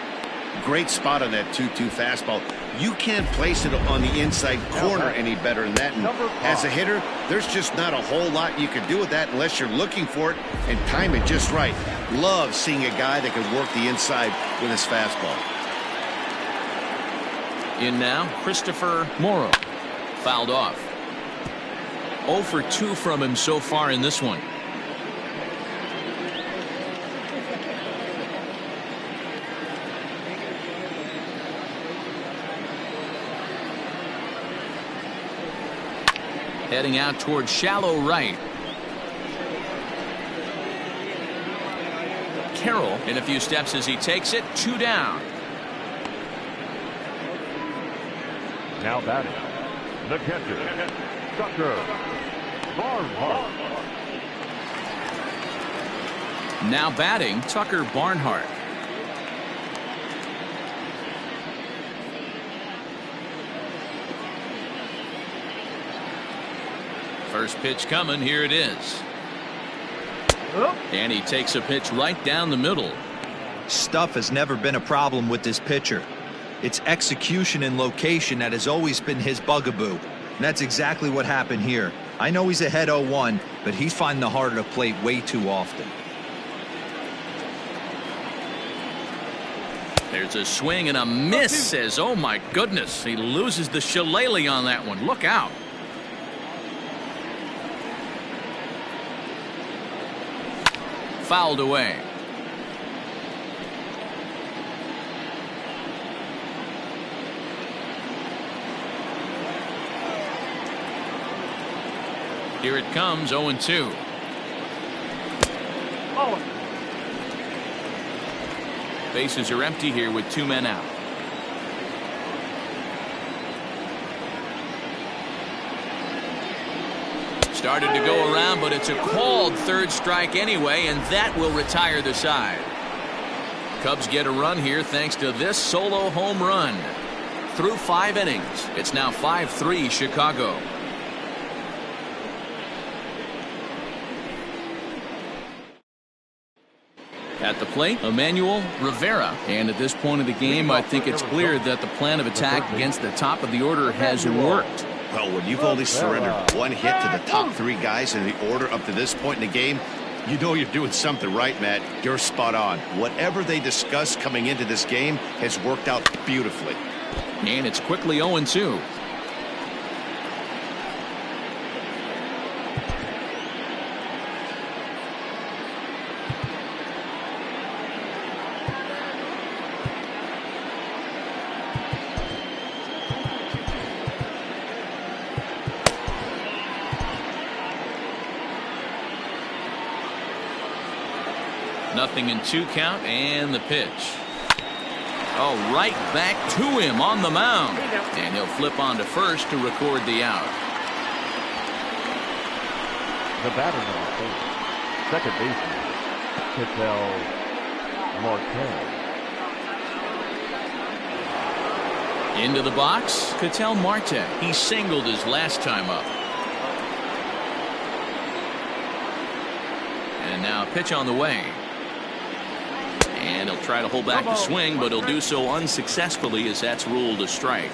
Great spot on that 2-2 fastball. You can't place it on the inside corner any better than that. And as a hitter, there's just not a whole lot you can do with that unless you're looking for it and time it just right. Love seeing a guy that can work the inside with his fastball. In now, Christopher Morrow. Fouled off. 0 for 2 from him so far in this one. Heading out towards shallow right. Carroll in a few steps as he takes it. 2 down. Now batting, the catcher, Tucker Barnhart. Now batting, Tucker Barnhart. First pitch coming. Here it is. And he takes a pitch right down the middle. Stuff has never been a problem with this pitcher. It's execution and location that has always been his bugaboo. And that's exactly what happened here. I know he's ahead 0-1, but he's finding the harder to plate way too often. There's a swing and a miss. Says, oh my goodness, he loses the shillelagh on that one. Look out. Fouled away. Here it comes, 0-2. Bases are empty here with 2 men out. Started to go around, but it's a called third strike anyway, and that will retire the side. Cubs get a run here thanks to this solo home run. Through 5 innings, it's now 5-3 Chicago. At the plate, Emmanuel Rivera. And at this point of the game, I think it's clear that the plan of attack against the top of the order has worked. Well, when you've only surrendered 1 hit to the top 3 guys in the order up to this point in the game, you know you're doing something right, Matt. You're spot on. Whatever they discussed coming into this game has worked out beautifully. And it's quickly 0-2. Nothing in 2 count, and the pitch. Oh, right back to him on the mound. And he'll flip on to first to record the out. The batter number 4, second baseman, Ketel Marte. Into the box, Ketel Marte. He singled his last time up. And now a pitch on the way. And he'll try to hold back the swing, but he'll do so unsuccessfully as that's ruled a strike.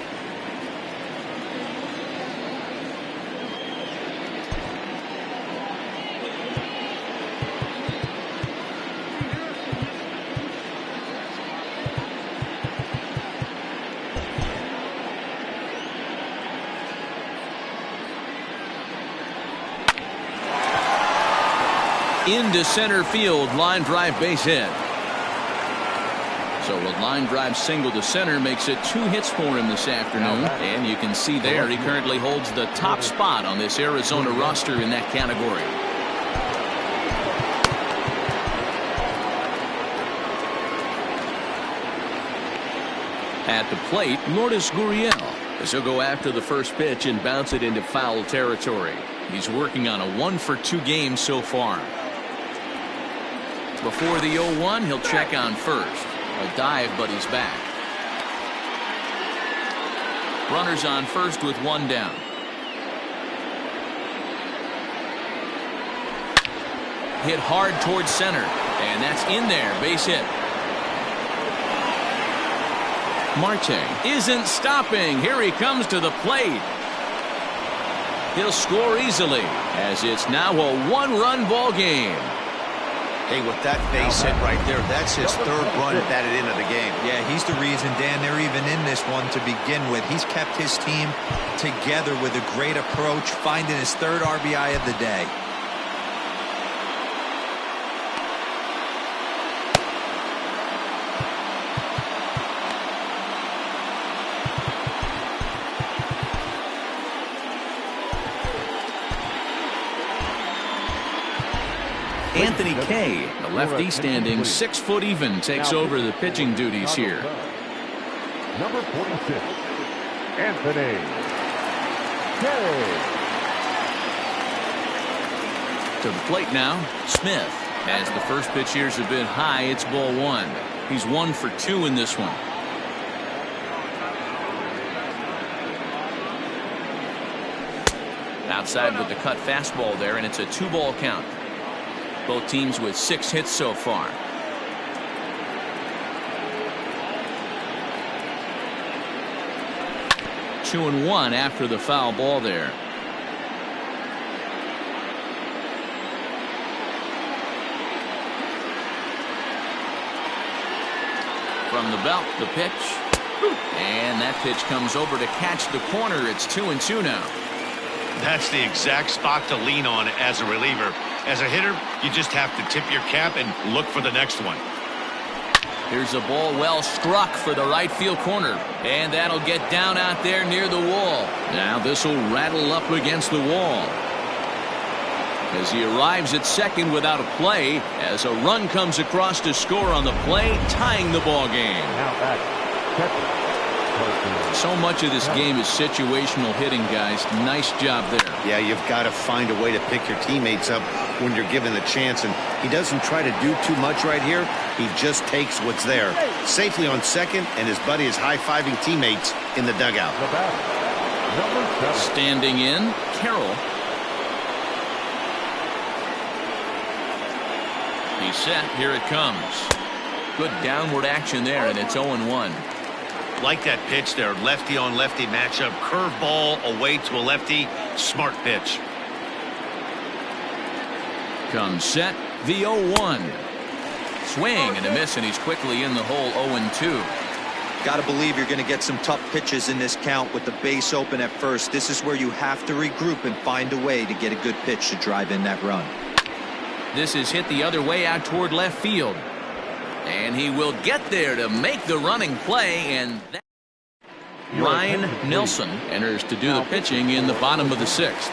Into center field, line drive base hit. So a line drive single to center makes it 2 hits for him this afternoon. And you can see there he currently holds the top spot on this Arizona roster in that category. At the plate, Lourdes Gurriel, as he'll go after the first pitch and bounce it into foul territory. He's working on a 1-for-2 game so far. Before the 0-1, he'll check on first. A dive, but he's back. Runners on first with one down. Hit hard towards center, and that's in there. Base hit. Marte isn't stopping. Here he comes to the plate. He'll score easily, as it's now a one-run ball game. Hey, with that base hit right there, that's his third run batted into the game. Yeah, he's the reason, Dan, they're even in this one to begin with. He's kept his team together with a great approach, finding his third RBI of the day. Anthony Kay, the lefty standing 6 foot even, takes over the pitching duties here. Number 46, Anthony Kay. To the plate now, Smith. As the first pitch here's a bit high, it's ball one. He's 1 for 2 in this one. Outside with the cut fastball there, and it's a 2-ball count. Both teams with 6 hits so far. Two and one after the foul ball there. From the belt, the pitch. And that pitch comes over to catch the corner. It's 2-2 now. That's the exact spot to lean on as a reliever. As a hitter, you just have to tip your cap and look for the next one. Here's a ball well struck for the right field corner. And that'll get down out there near the wall. Now this will rattle up against the wall. As he arrives at second without a play, as a run comes across to score on the play, tying the ball game. Now back. So much of this game is situational hitting, guys. Nice job there. Yeah, you've got to find a way to pick your teammates up when you're given the chance, and he doesn't try to do too much right here. He just takes what's there. Safely on second, and his buddy is high-fiving teammates in the dugout. The batter, number 7. Standing in, Carroll. He's set. Here it comes. Good downward action there, and it's 0-1. Like that pitch there, lefty on lefty matchup, curveball away to a lefty, smart pitch. Comes set, the 0-1. Swing and a miss, and he's quickly in the hole. 0-2. Got to believe you're going to get some tough pitches in this count with the base open at first. This is where you have to regroup and find a way to get a good pitch to drive in that run. This is hit the other way out toward left field. And he will get there to make the running play, and that Ryan Nelson enters to do the pitching in the bottom of the 6th.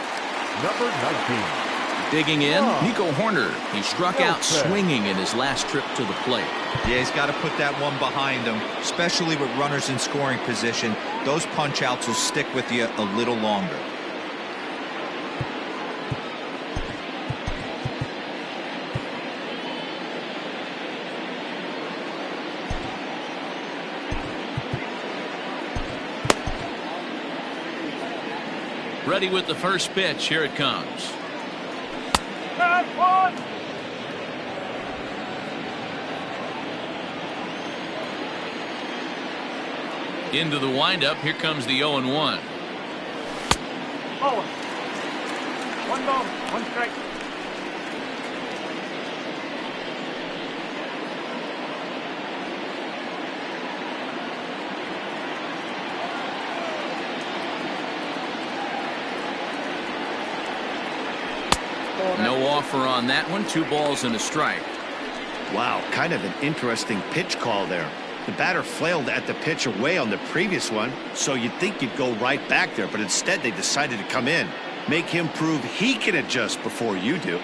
Number 19. Digging in, Nico Horner. He struck out swinging in his last trip to the plate. Yeah, he's got to put that one behind him, especially with runners in scoring position. Those punch outs will stick with you a little longer. Ready with the first pitch. Here it comes. Into the windup. Here comes the 0-1. Oh. 1 ball, 1 strike. No offer on that one. 2 balls and a strike. Wow, kind of an interesting pitch call there. The batter flailed at the pitch away on the previous one, so you'd think you'd go right back there, but instead they decided to come in. Make him prove he can adjust before you do.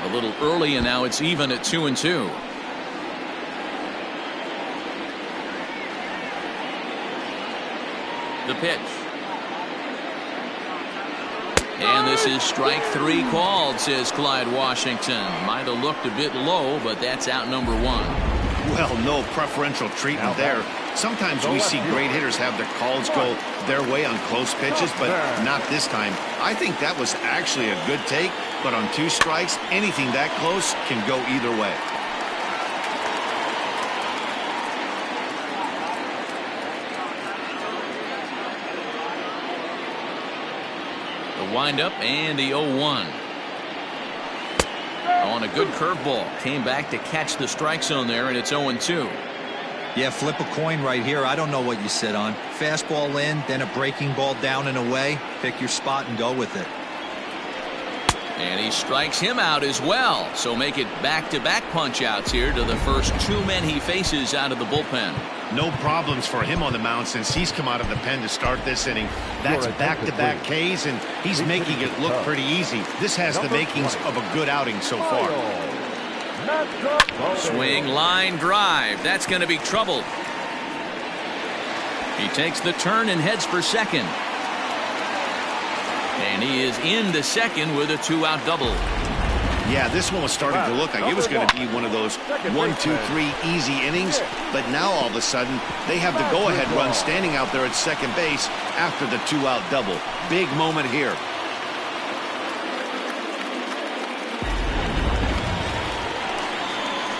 A little early, and now it's even at 2-2. The pitch. And this is strike 3 called, says Clyde Washington. Might have looked a bit low, but that's out number 1. Well, no preferential treatment there. Sometimes we see great hitters have their calls go their way on close pitches, but not this time. I think that was actually a good take, but on 2 strikes, anything that close can go either way. The windup and the 0-1. On a good curveball. Came back to catch the strike zone there, and it's 0-2. Yeah, flip a coin right here. I don't know what you sit on. Fastball in, then a breaking ball down and away. Pick your spot and go with it. And he strikes him out as well. So make it back-to-back punch-outs here to the first 2 men he faces out of the bullpen. No problems for him on the mound since he's come out of the pen to start this inning. That's back-to-back Ks, and he's making it look pretty easy. This has the makings of a good outing so far. Swing, line, drive. That's going to be trouble. He takes the turn and heads for second. And he is into second with a 2-out double. Yeah, this one was starting to look like it was going to be one of those 1, 2, 3 easy innings, but now all of a sudden they have the go-ahead run standing out there at second base after the 2-out double. Big moment here.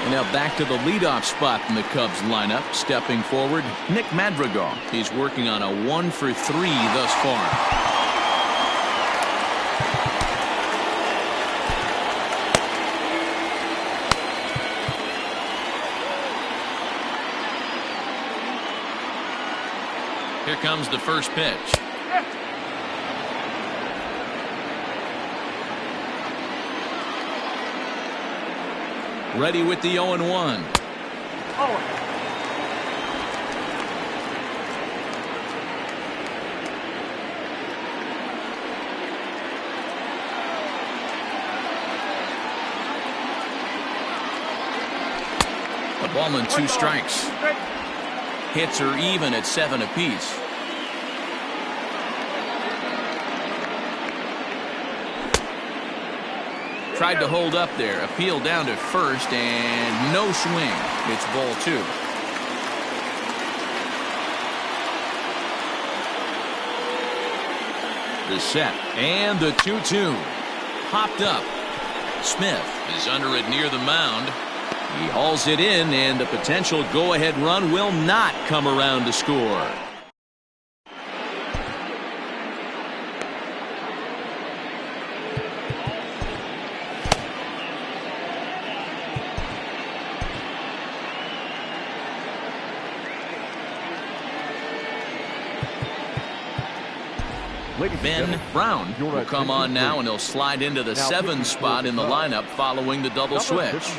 And now back to the leadoff spot in the Cubs lineup. Stepping forward, Nick Madrigal. He's working on a 1 for 3 thus far. Here comes the first pitch. Ready with the 0-1. A ball and 2 strikes. Hits are even at 7 apiece. Tried to hold up there. Appeal down to first and no swing. It's ball 2. The set and the 2-2. Popped up. Smith is under it near the mound. He hauls it in, and the potential go-ahead run will not come around to score. Ben Brown will come on now, and he'll slide into the 7 spot in the lineup following the double switch.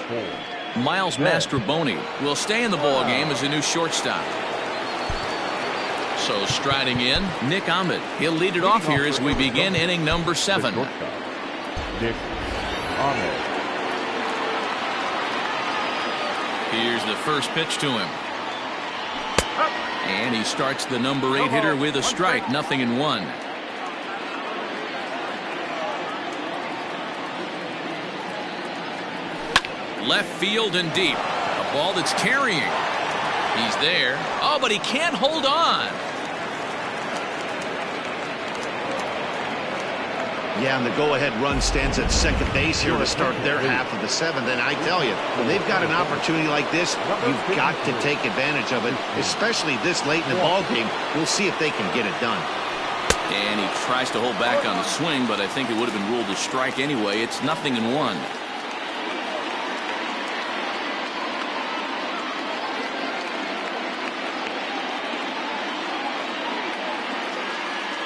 Miles Mastrobuoni will stay in the ball game as a new shortstop. So striding in, Nick Ahmed. He'll lead it off here as we begin inning number 7. Nick Ahmed. Here's the first pitch to him. And he starts the number 8 hitter with a strike, 0-1. Left field and deep. A ball that's carrying. He's there. Oh, but he can't hold on. Yeah, and the go-ahead run stands at second base here to start their half of the 7th. And I tell you, when they've got an opportunity like this, you've got to take advantage of it, especially this late in the ball game. We'll see if they can get it done. And he tries to hold back on the swing, but I think it would have been ruled a strike anyway. It's 0-1.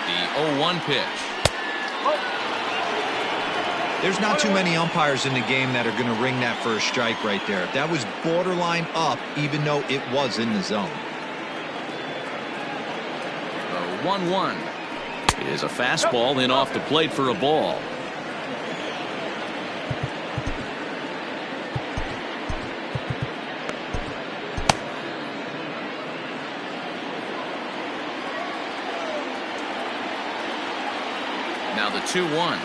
The 0-1 pitch. There's not too many umpires in the game that are going to ring that first strike right there. That was borderline up, even though it was in the zone. The 1-1 is a fastball in off the plate for a ball. Now the 2-1.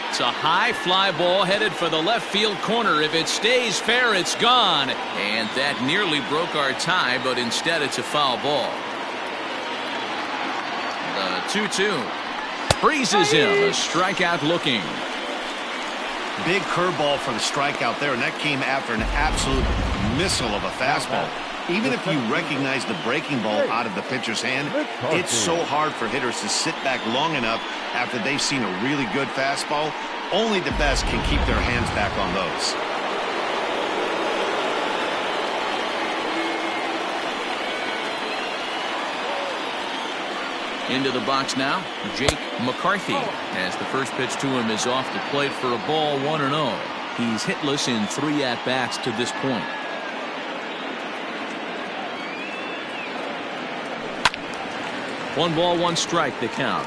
It's a high fly ball headed for the left field corner. If it stays fair, it's gone. And that nearly broke our tie, but instead it's a foul ball. The 2-2. Freezes him. A strikeout looking. Big curveball for the strikeout there, and that came after an absolute missile of a fastball. Even if you recognize the breaking ball out of the pitcher's hand, it's so hard for hitters to sit back long enough after they've seen a really good fastball. Only the best can keep their hands back on those. Into the box now, Jake McCarthy, as the first pitch to him is off the plate for a ball, 1-0. He's hitless in 3 at-bats to this point. One ball, one strike, the count.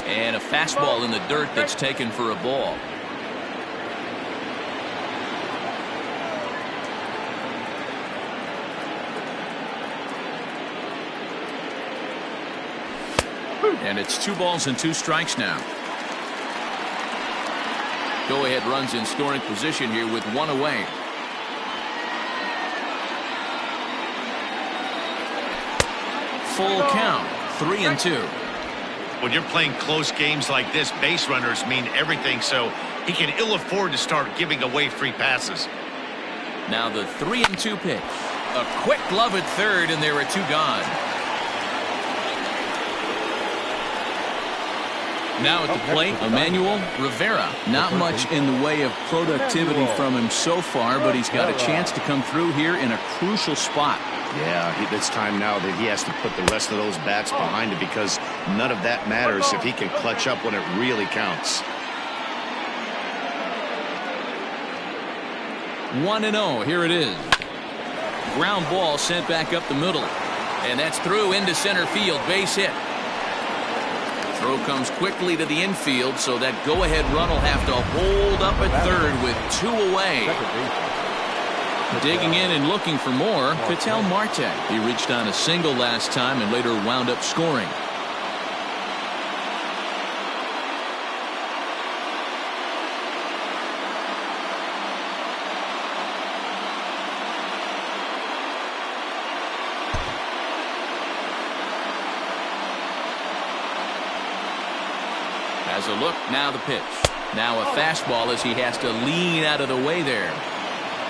And a fastball in the dirt that's taken for a ball. And it's 2 balls and 2 strikes now. Go-ahead runs in scoring position here with 1 away. Full count, 3-2. When you're playing close games like this, base runners mean everything, so he can ill afford to start giving away free passes. Now the 3-2 pitch. A quick glove at third, and there are 2 gone. Now at the plate, Emmanuel Rivera. Not much in the way of productivity from him so far, but he's got a chance to come through here in a crucial spot. Yeah, it's time now that he has to put the rest of those bats behind it, because none of that matters if he can clutch up when it really counts. 1-0, here it is. Ground ball sent back up the middle. And that's through into center field, base hit. Throw comes quickly to the infield, so that go-ahead run will have to hold up at third with 2 away. Digging in and looking for more, Ketel Marte. He reached on a single last time and later wound up scoring. Has a look, now the pitch. Now a fastball as he has to lean out of the way there.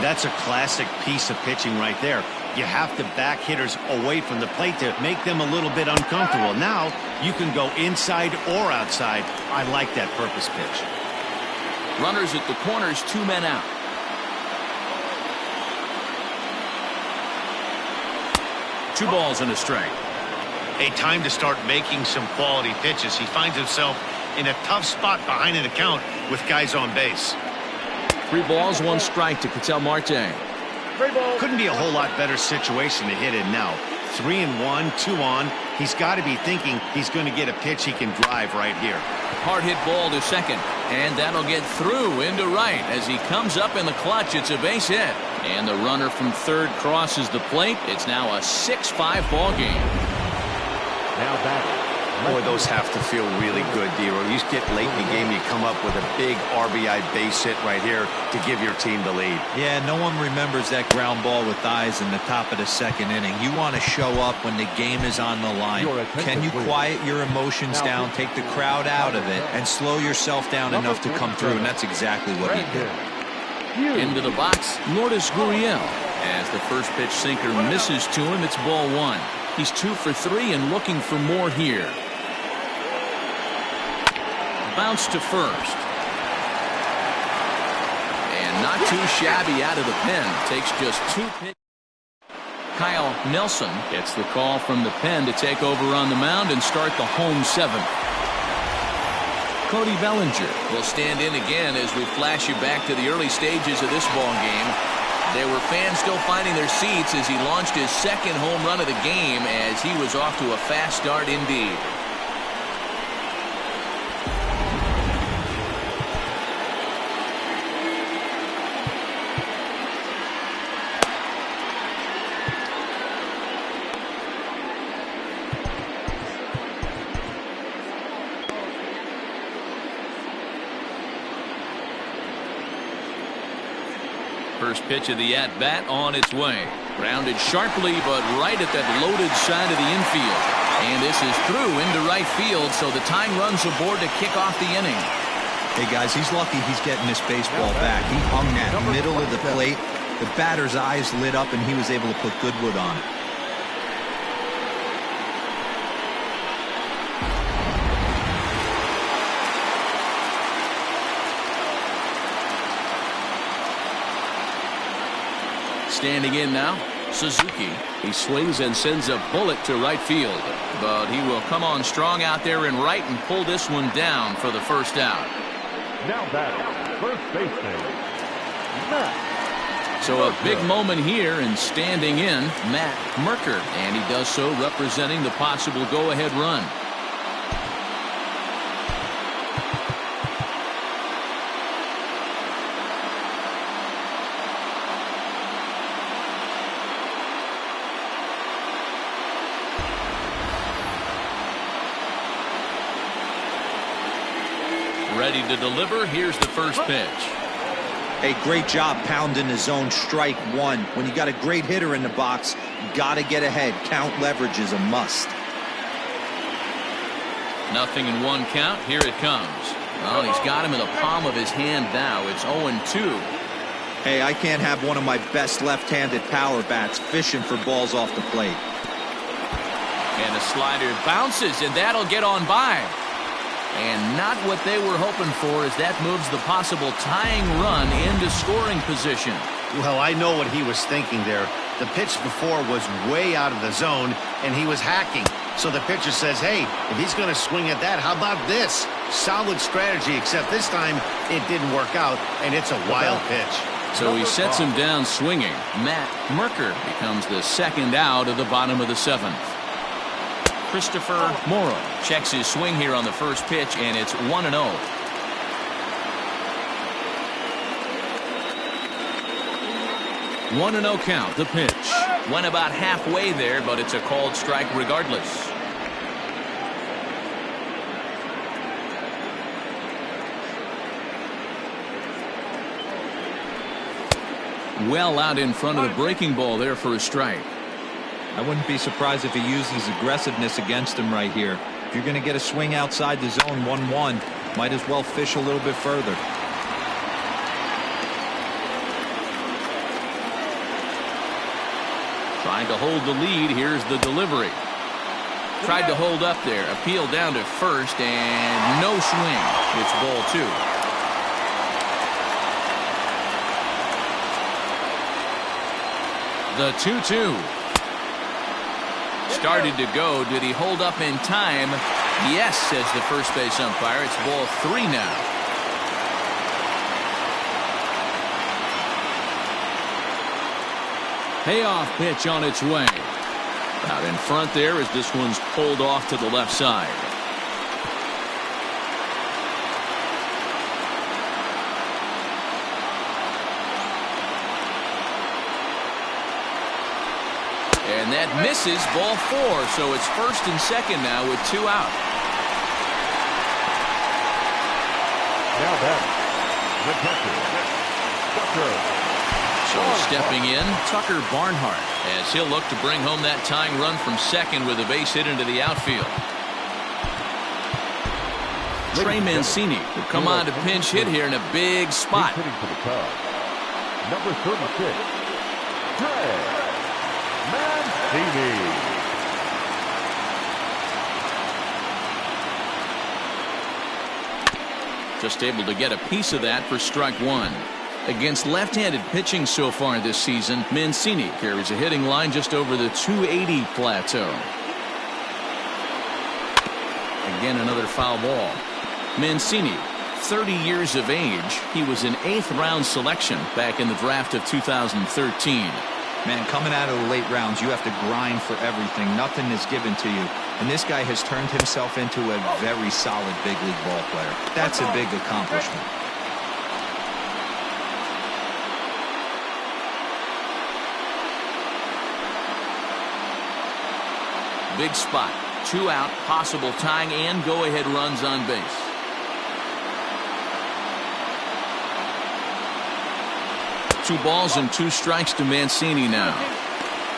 That's a classic piece of pitching right there. You have to back hitters away from the plate to make them a little bit uncomfortable. Now you can go inside or outside. I like that purpose pitch. Runners at the corners, 2 men out. Two balls and a strike. A time to start making some quality pitches. He finds himself in a tough spot behind an account with guys on base. 3 balls, 1 strike to Ketel Marte. Couldn't be a whole lot better situation to hit in now. 3-1, 2 on. He's got to be thinking he's going to get a pitch he can drive right here. Hard hit ball to second, and that'll get through into right. As he comes up in the clutch, it's a base hit. And the runner from third crosses the plate. It's now a 6-5 ball game. Now back. Boy, those have to feel really good, Dero. You get late in the game, you come up with a big RBI base hit right here to give your team the lead. Yeah, no one remembers that ground ball with eyes in the top of the 2nd inning. You want to show up when the game is on the line. Can you quiet your emotions down, take the crowd out of it, and slow yourself down enough to come through? And that's exactly what he did. Into the box, Lourdes Gurriel. As the first pitch sinker misses to him, it's ball 1. He's 2 for 3 and looking for more here. Bounce to first. And not too shabby out of the pen. Takes just 2 pitches. Kyle Nelson gets the call from the pen to take over on the mound and start the home 7th. Cody Bellinger will stand in again as we flash you back to the early stages of this ball game. There were fans still finding their seats as he launched his 2nd home run of the game, as he was off to a fast start indeed. first pitch of the at-bat on its way. Grounded sharply, but right at that loaded side of the infield. And this is through into right field, so the tying run's aboard to kick off the inning. Hey, guys, he's lucky he's getting this baseball back. He hung that middle of the plate. The batter's eyes lit up, and he was able to put good wood on it. Standing in now, Suzuki. He swings and sends a bullet to right field, but he will come on strong out there in right and pull this one down for the first out. Now batting, first baseman, Matt. So a big moment here, and standing in, Matt Merker, and he does so representing the possible go-ahead run. Ready to deliver. Here's the first pitch. Hey, great job pounding the zone. Strike one. When you got a great hitter in the box, got to get ahead. Count leverage is a must. Nothing in one count. Here it comes. Well, he's got him in the palm of his hand now. It's 0-2. Hey, I can't have one of my best left-handed power bats fishing for balls off the plate. And the slider bounces, and that'll get on by. And not what they were hoping for, as that moves the possible tying run into scoring position. Well, I know what he was thinking there. The pitch before was way out of the zone, and he was hacking. So the pitcher says, hey, if he's going to swing at that, how about this? Solid strategy, except this time it didn't work out, and it's a wild pitch. So he sets him down swinging. Matt Merker becomes the second out of the bottom of the seventh. Christopher Morrow checks his swing here on the first pitch, and it's 1-0. One and 0 count. The pitch went about halfway there, but it's a called strike regardless. Well out in front of the breaking ball there for a strike. I wouldn't be surprised if he uses aggressiveness against him right here. If you're going to get a swing outside the zone 1-1, might as well fish a little bit further. Trying to hold the lead. Here's the delivery. Tried to hold up there. Appeal down to first, and no swing. It's ball 2. The 2-2. Started to go. Did he hold up in time? Yes, says the first base umpire. It's ball 3 now. Payoff pitch on its way. Out in front there as this one's pulled off to the left side. And that misses, ball 4, so it's first and second now with 2 out. Now batting, the catcher, Tucker. So stepping in, Tucker Barnhart, as he'll look to bring home that tying run from second with a base hit into the outfield. Trey Mancini will come on to pinch hit here in a big spot. He's hitting for the Cubs. Number 36, Trey Mancini. Just able to get a piece of that for strike 1. Against left-handed pitching so far this season, Mancini carries a hitting line just over the 280 plateau. Again, another foul ball. Mancini, 30 years of age. He was an 8th-round selection back in the draft of 2013. Man, coming out of the late rounds, you have to grind for everything. Nothing is given to you. And this guy has turned himself into a very solid big league ball player. That's a big accomplishment. Big spot. 2 out, possible tying and go-ahead runs on base. 2 balls and 2 strikes to Mancini now.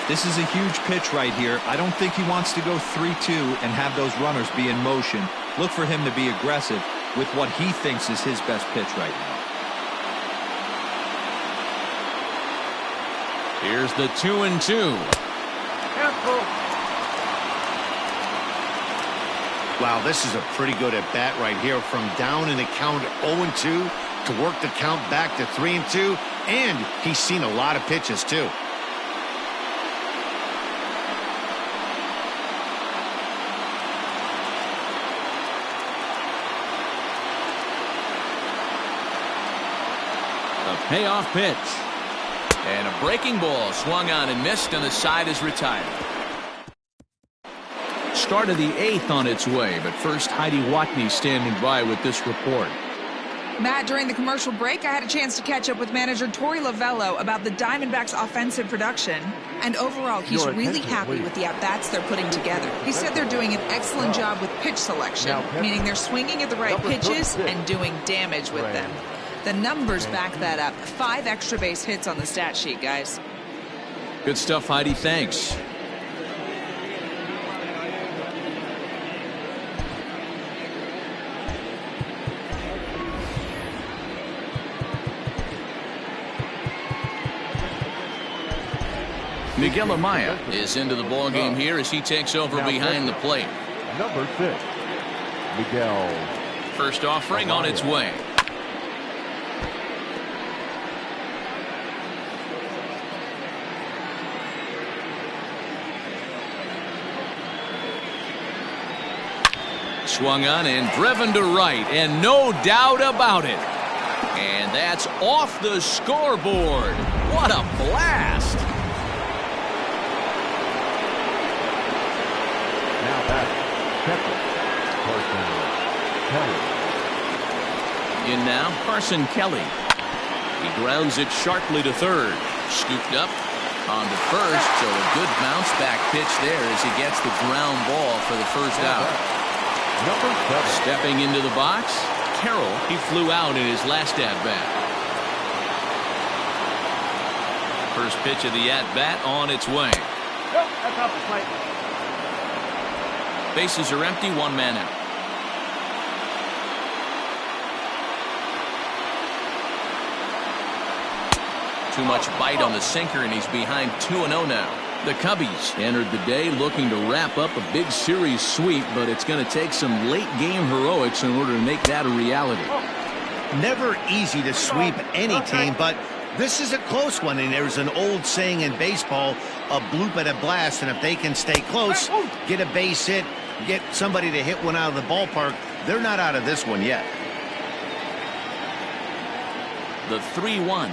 This is a huge pitch right here. I don't think he wants to go 3-2 and have those runners be in motion. Look for him to be aggressive with what he thinks is his best pitch right now. Here's the 2-2. Wow, this is a pretty good at bat right here, from down in the count 0-2 to work the count back to 3-2, and he's seen a lot of pitches too. A payoff pitch. And a breaking ball swung on and missed, and the side is retired. Start of the 8th on its way, but first Heidi Watney standing by with this report. Matt, during the commercial break, I had a chance to catch up with manager Torey Lovello about the Diamondbacks' offensive production. And overall, he's really happy with the at-bats they're putting together. He said they're doing an excellent job with pitch selection, meaning they're swinging at the right pitches and doing damage with them. The numbers back that up. 5 extra base hits on the stat sheet, guys. Good stuff, Heidi. Thanks. Miguel Amaya is into the ballgame here as he takes over behind the plate. Number 6, Miguel. First offering on its way. Swung on and driven to right, and no doubt about it. And that's off the scoreboard. What a blast! Now back, catcher, Carson Kelly. In now, Carson Kelly. He grounds it sharply to third. Scooped up on to first, so a good bounce back pitch there as he gets the ground ball for the first out. Number 7. Stepping into the box, Carroll. He flew out in his last at-bat. First pitch of the at-bat on its way. Nope, that's off the plate. Bases are empty, 1 man out. Too much bite on the sinker, and he's behind 2-0 now. The Cubbies entered the day looking to wrap up a big series sweep, but it's going to take some late game heroics in order to make that a reality. Never easy to sweep any team, but this is a close one, and there's an old saying in baseball, a bloop at a blast, and if they can stay close, get a base hit, get somebody to hit one out of the ballpark, they're not out of this one yet. The 3-1.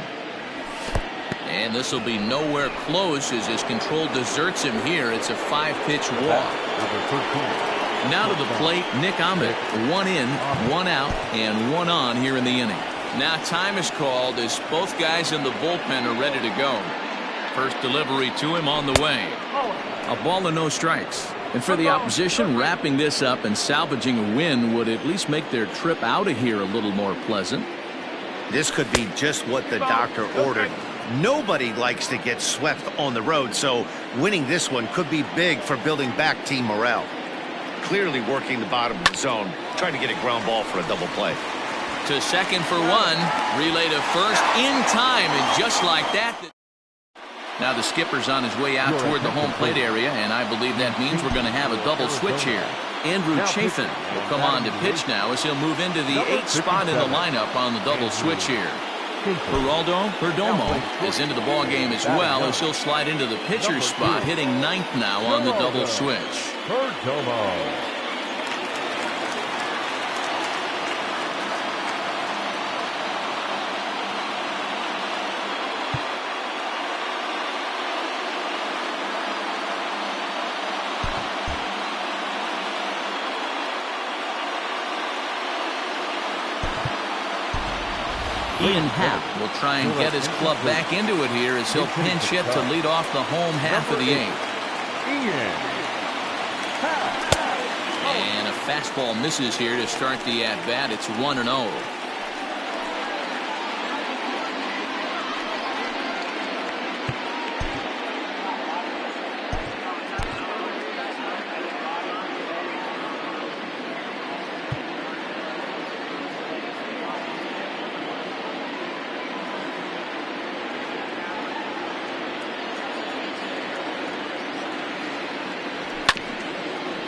And this will be nowhere close as his control deserts him here. It's a 5-pitch walk. Now to the plate, Nick Ahmed. 1 in, 1 out, and 1 on here in the inning. Now time is called as both guys in the bullpen are ready to go. First delivery to him on the way. A ball and no strikes. And for the opposition, wrapping this up and salvaging a win would at least make their trip out of here a little more pleasant. This could be just what the doctor ordered. Nobody likes to get swept on the road, so winning this one could be big for building back team morale. Clearly working the bottom of the zone, trying to get a ground ball for a double play. To second for 1, relay to first in time, and just like that. Now the skipper's on his way out toward the home plate area, and I believe that means we're going to have a double switch here. Andrew Chafin will come on to pitch now as he'll move into the 8th spot in the lineup on the double switch here. Geraldo Perdomo is into the ballgame as well as he'll slide into the pitcher's spot, hitting 9th now on the double switch. Perdomo. Ian Happ will try and get his club back into it here as he'll pinch hit to lead off the home half of the 8th. And a fastball misses here to start the at-bat. It's 1-0.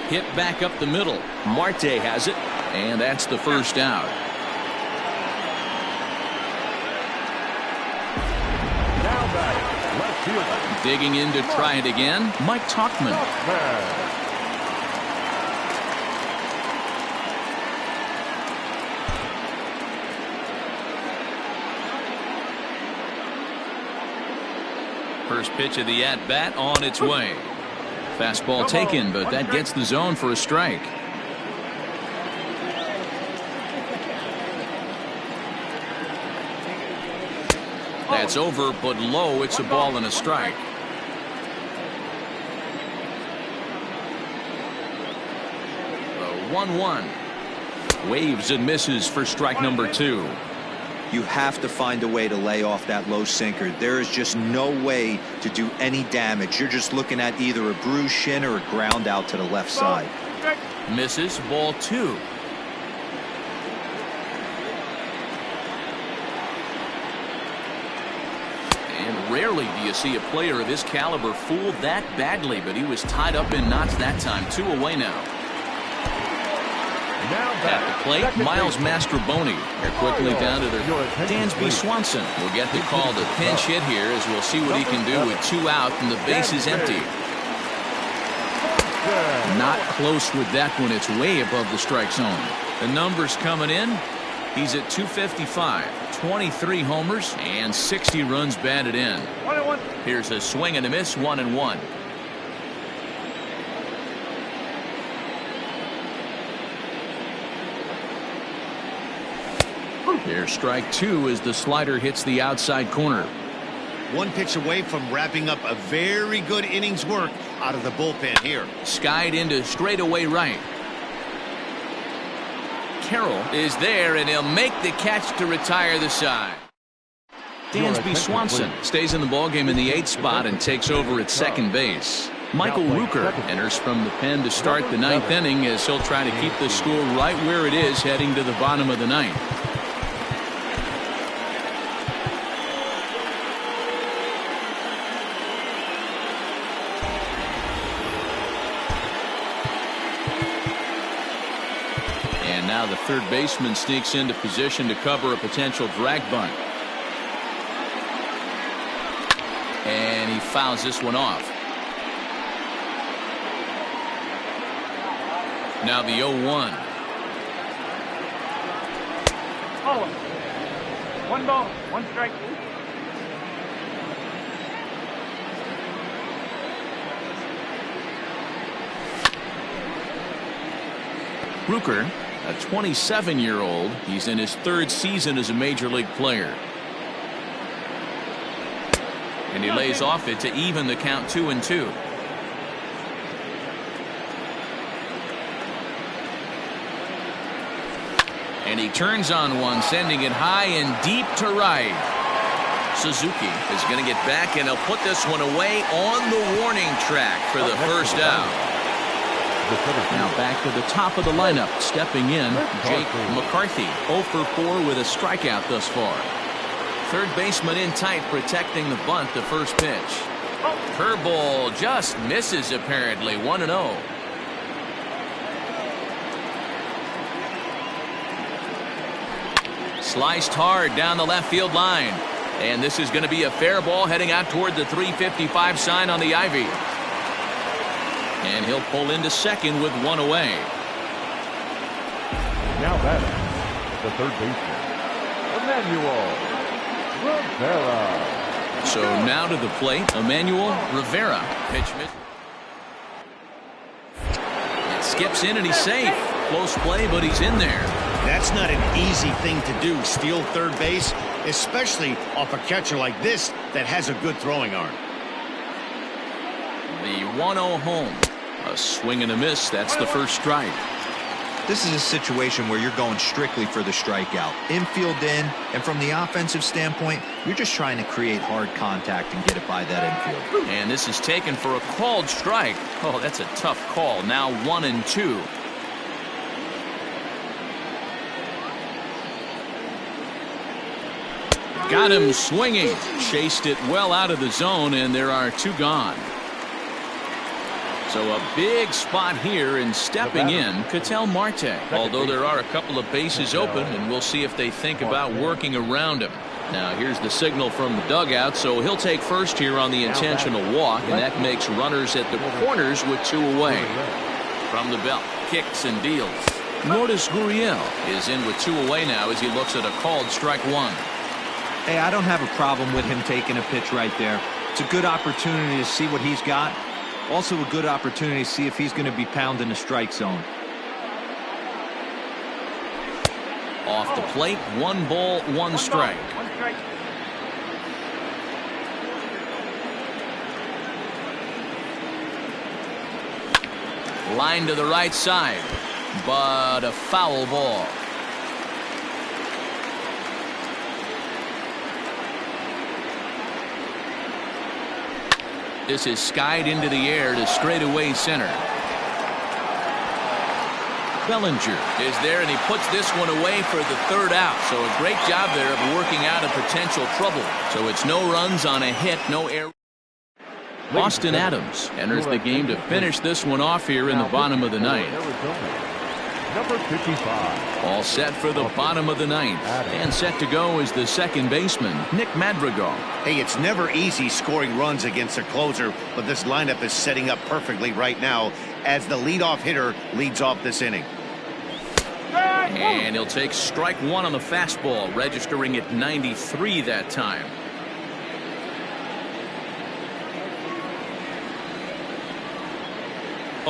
Hit back up the middle. Marte has it. And that's the first out. Now batting, left fielder. Digging in to try it again, Mike Tauchman. First pitch of the at-bat on its way. Fastball taken, but that gets the zone for a strike. That's over, but low. It's a ball and a strike. The 1-1. Waves and misses for strike number 2. You have to find a way to lay off that low sinker. There is just no way to do any damage. You're just looking at either a bruised shin or a ground out to the left side. Misses, ball 2. And rarely do you see a player of his caliber fooled that badly, but he was tied up in knots that time. 2 away now. At the plate, Miles Mastrobuoni. They're quickly down to their Dansby Swanson will get the call to pinch hit here, as we'll see what he can do with 2 out and the base is empty. Not close with that one. It's way above the strike zone. The numbers coming in. He's at 255, 23 homers, and 60 runs batted in. Here's a swing and a miss, 1-1. Here's strike 2 as the slider hits the outside corner. One pitch away from wrapping up a very good innings work out of the bullpen here. Skied into straightaway right. Carroll is there, and he'll make the catch to retire the side. Dansby Swanson stays in the ballgame in the 8th spot and takes over at second base. Michael Rooker enters from the pen to start the 9th inning, as he'll try to keep the score right where it is heading to the bottom of the 9th. Now the third baseman sneaks into position to cover a potential drag bunt. And he fouls this one off. Now the 0-1. Oh. 1 ball, 1 strike. Rooker, a 27-year-old. He's in his 3rd season as a major league player. And he lays off it to even the count 2-2. And he turns on one, sending it high and deep to right. Suzuki is going to get back, and he'll put this one away on the warning track for the first out. Now back to the top of the lineup. Stepping in, Jake McCarthy. 0 for 4 with a strikeout thus far. Third baseman in tight, protecting the bunt. The first pitch. Curveball just misses apparently. 1-0. Sliced hard down the left field line. And this is going to be a fair ball heading out toward the 355 sign on the ivy. And he'll pull into second with 1 away. Now batting, the third baseman, Emmanuel Rivera. So now to the plate, Emmanuel Rivera. Pitch miss. It skips in and he's safe. Close play, but he's in there. That's not an easy thing to do, steal third base, especially off a catcher like this that has a good throwing arm. The 1-0 home. A swing and a miss. That's the first strike. This is a situation where you're going strictly for the strikeout. Infield in, and from the offensive standpoint, you're just trying to create hard contact and get it by that infield. And this is taken for a called strike. Oh, that's a tough call. Now 1-2. Got him swinging. Chased it well out of the zone, and there are 2 gone. So a big spot here, and stepping in, Ketel Marte. Although there are a couple of bases open, and we'll see if they think about working around him. Now here's the signal from the dugout, so he'll take first here on the intentional walk, and that makes runners at the corners with 2 away. From the belt, kicks and deals. Lourdes Gurriel is in with 2 away now as he looks at a called strike 1. Hey, I don't have a problem with him taking a pitch right there. It's a good opportunity to see what he's got. Also a good opportunity to see if he's going to be pounding the strike zone. Off the plate, 1 ball, 1 strike. Line to the right side, but a foul ball. This is skied into the air to straightaway center. Bellinger is there, and he puts this one away for the 3rd out. So a great job there of working out a potential trouble. So it's no runs on a hit, no error. Austin Adams enters the game to finish this one off here in the bottom of the 9th. Number 55. All set for the bottom of the 9th. And set to go is the second baseman, Nick Madrigal. Hey, it's never easy scoring runs against a closer, but this lineup is setting up perfectly right now as the leadoff hitter leads off this inning. And he'll take strike 1 on the fastball, registering at 93 that time.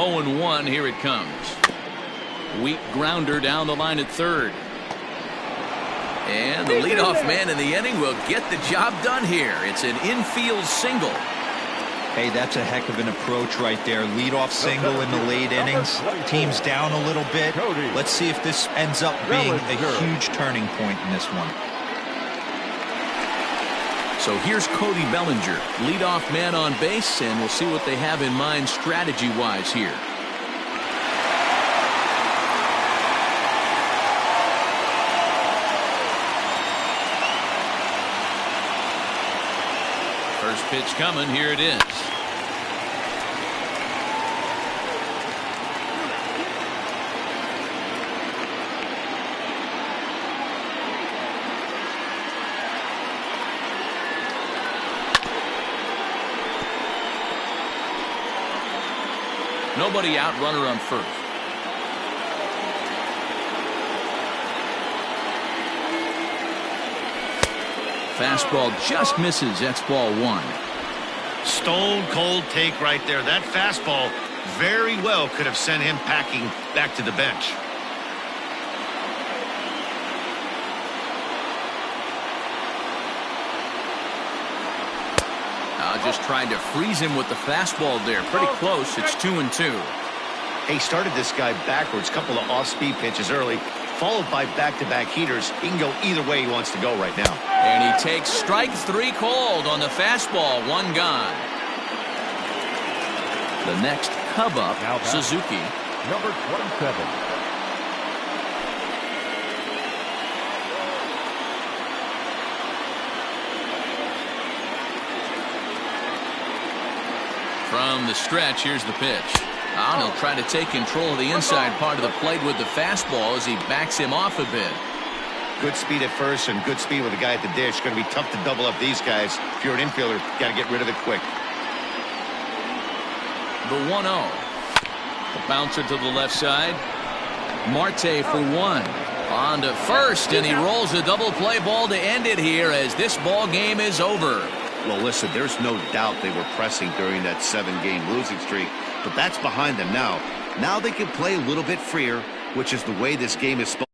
Oh and 1, here it comes. Weak grounder down the line at 3rd. And the leadoff man in the inning will get the job done here. It's an infield single. Hey, that's a heck of an approach right there. Leadoff single in the late innings. Team's down a little bit. Let's see if this ends up being a huge turning point in this one. So here's Cody Bellinger, leadoff man on base, and we'll see what they have in mind strategy-wise here. First pitch coming, here it is. Nobody out, runner on first. Fastball just misses. That's ball 1. Stone cold take right there. That fastball very well could have sent him packing back to the bench. Just trying to freeze him with the fastball there. Pretty close. It's 2-2. He started this guy backwards. Couple of off-speed pitches early, followed by back-to-back heaters. He can go either way he wants to go right now. And he takes strike 3 called on the fastball. 1 gone. The next Cub up, Suzuki. Number 27. From the stretch, here's the pitch. And he'll try to take control of the inside part of the plate with the fastball as he backs him off a bit. Good speed at first and good speed with the guy at the dish. Going to be tough to double up these guys. If you're an infielder, got to get rid of it quick. The 1-0. The bouncer to the left side. Marte for 1. On to first, and he rolls a double play ball to end it here as this ball game is over. Well, listen, there's no doubt they were pressing during that 7-game losing streak, but that's behind them now. Now they can play a little bit freer, which is the way this game is supposed to be.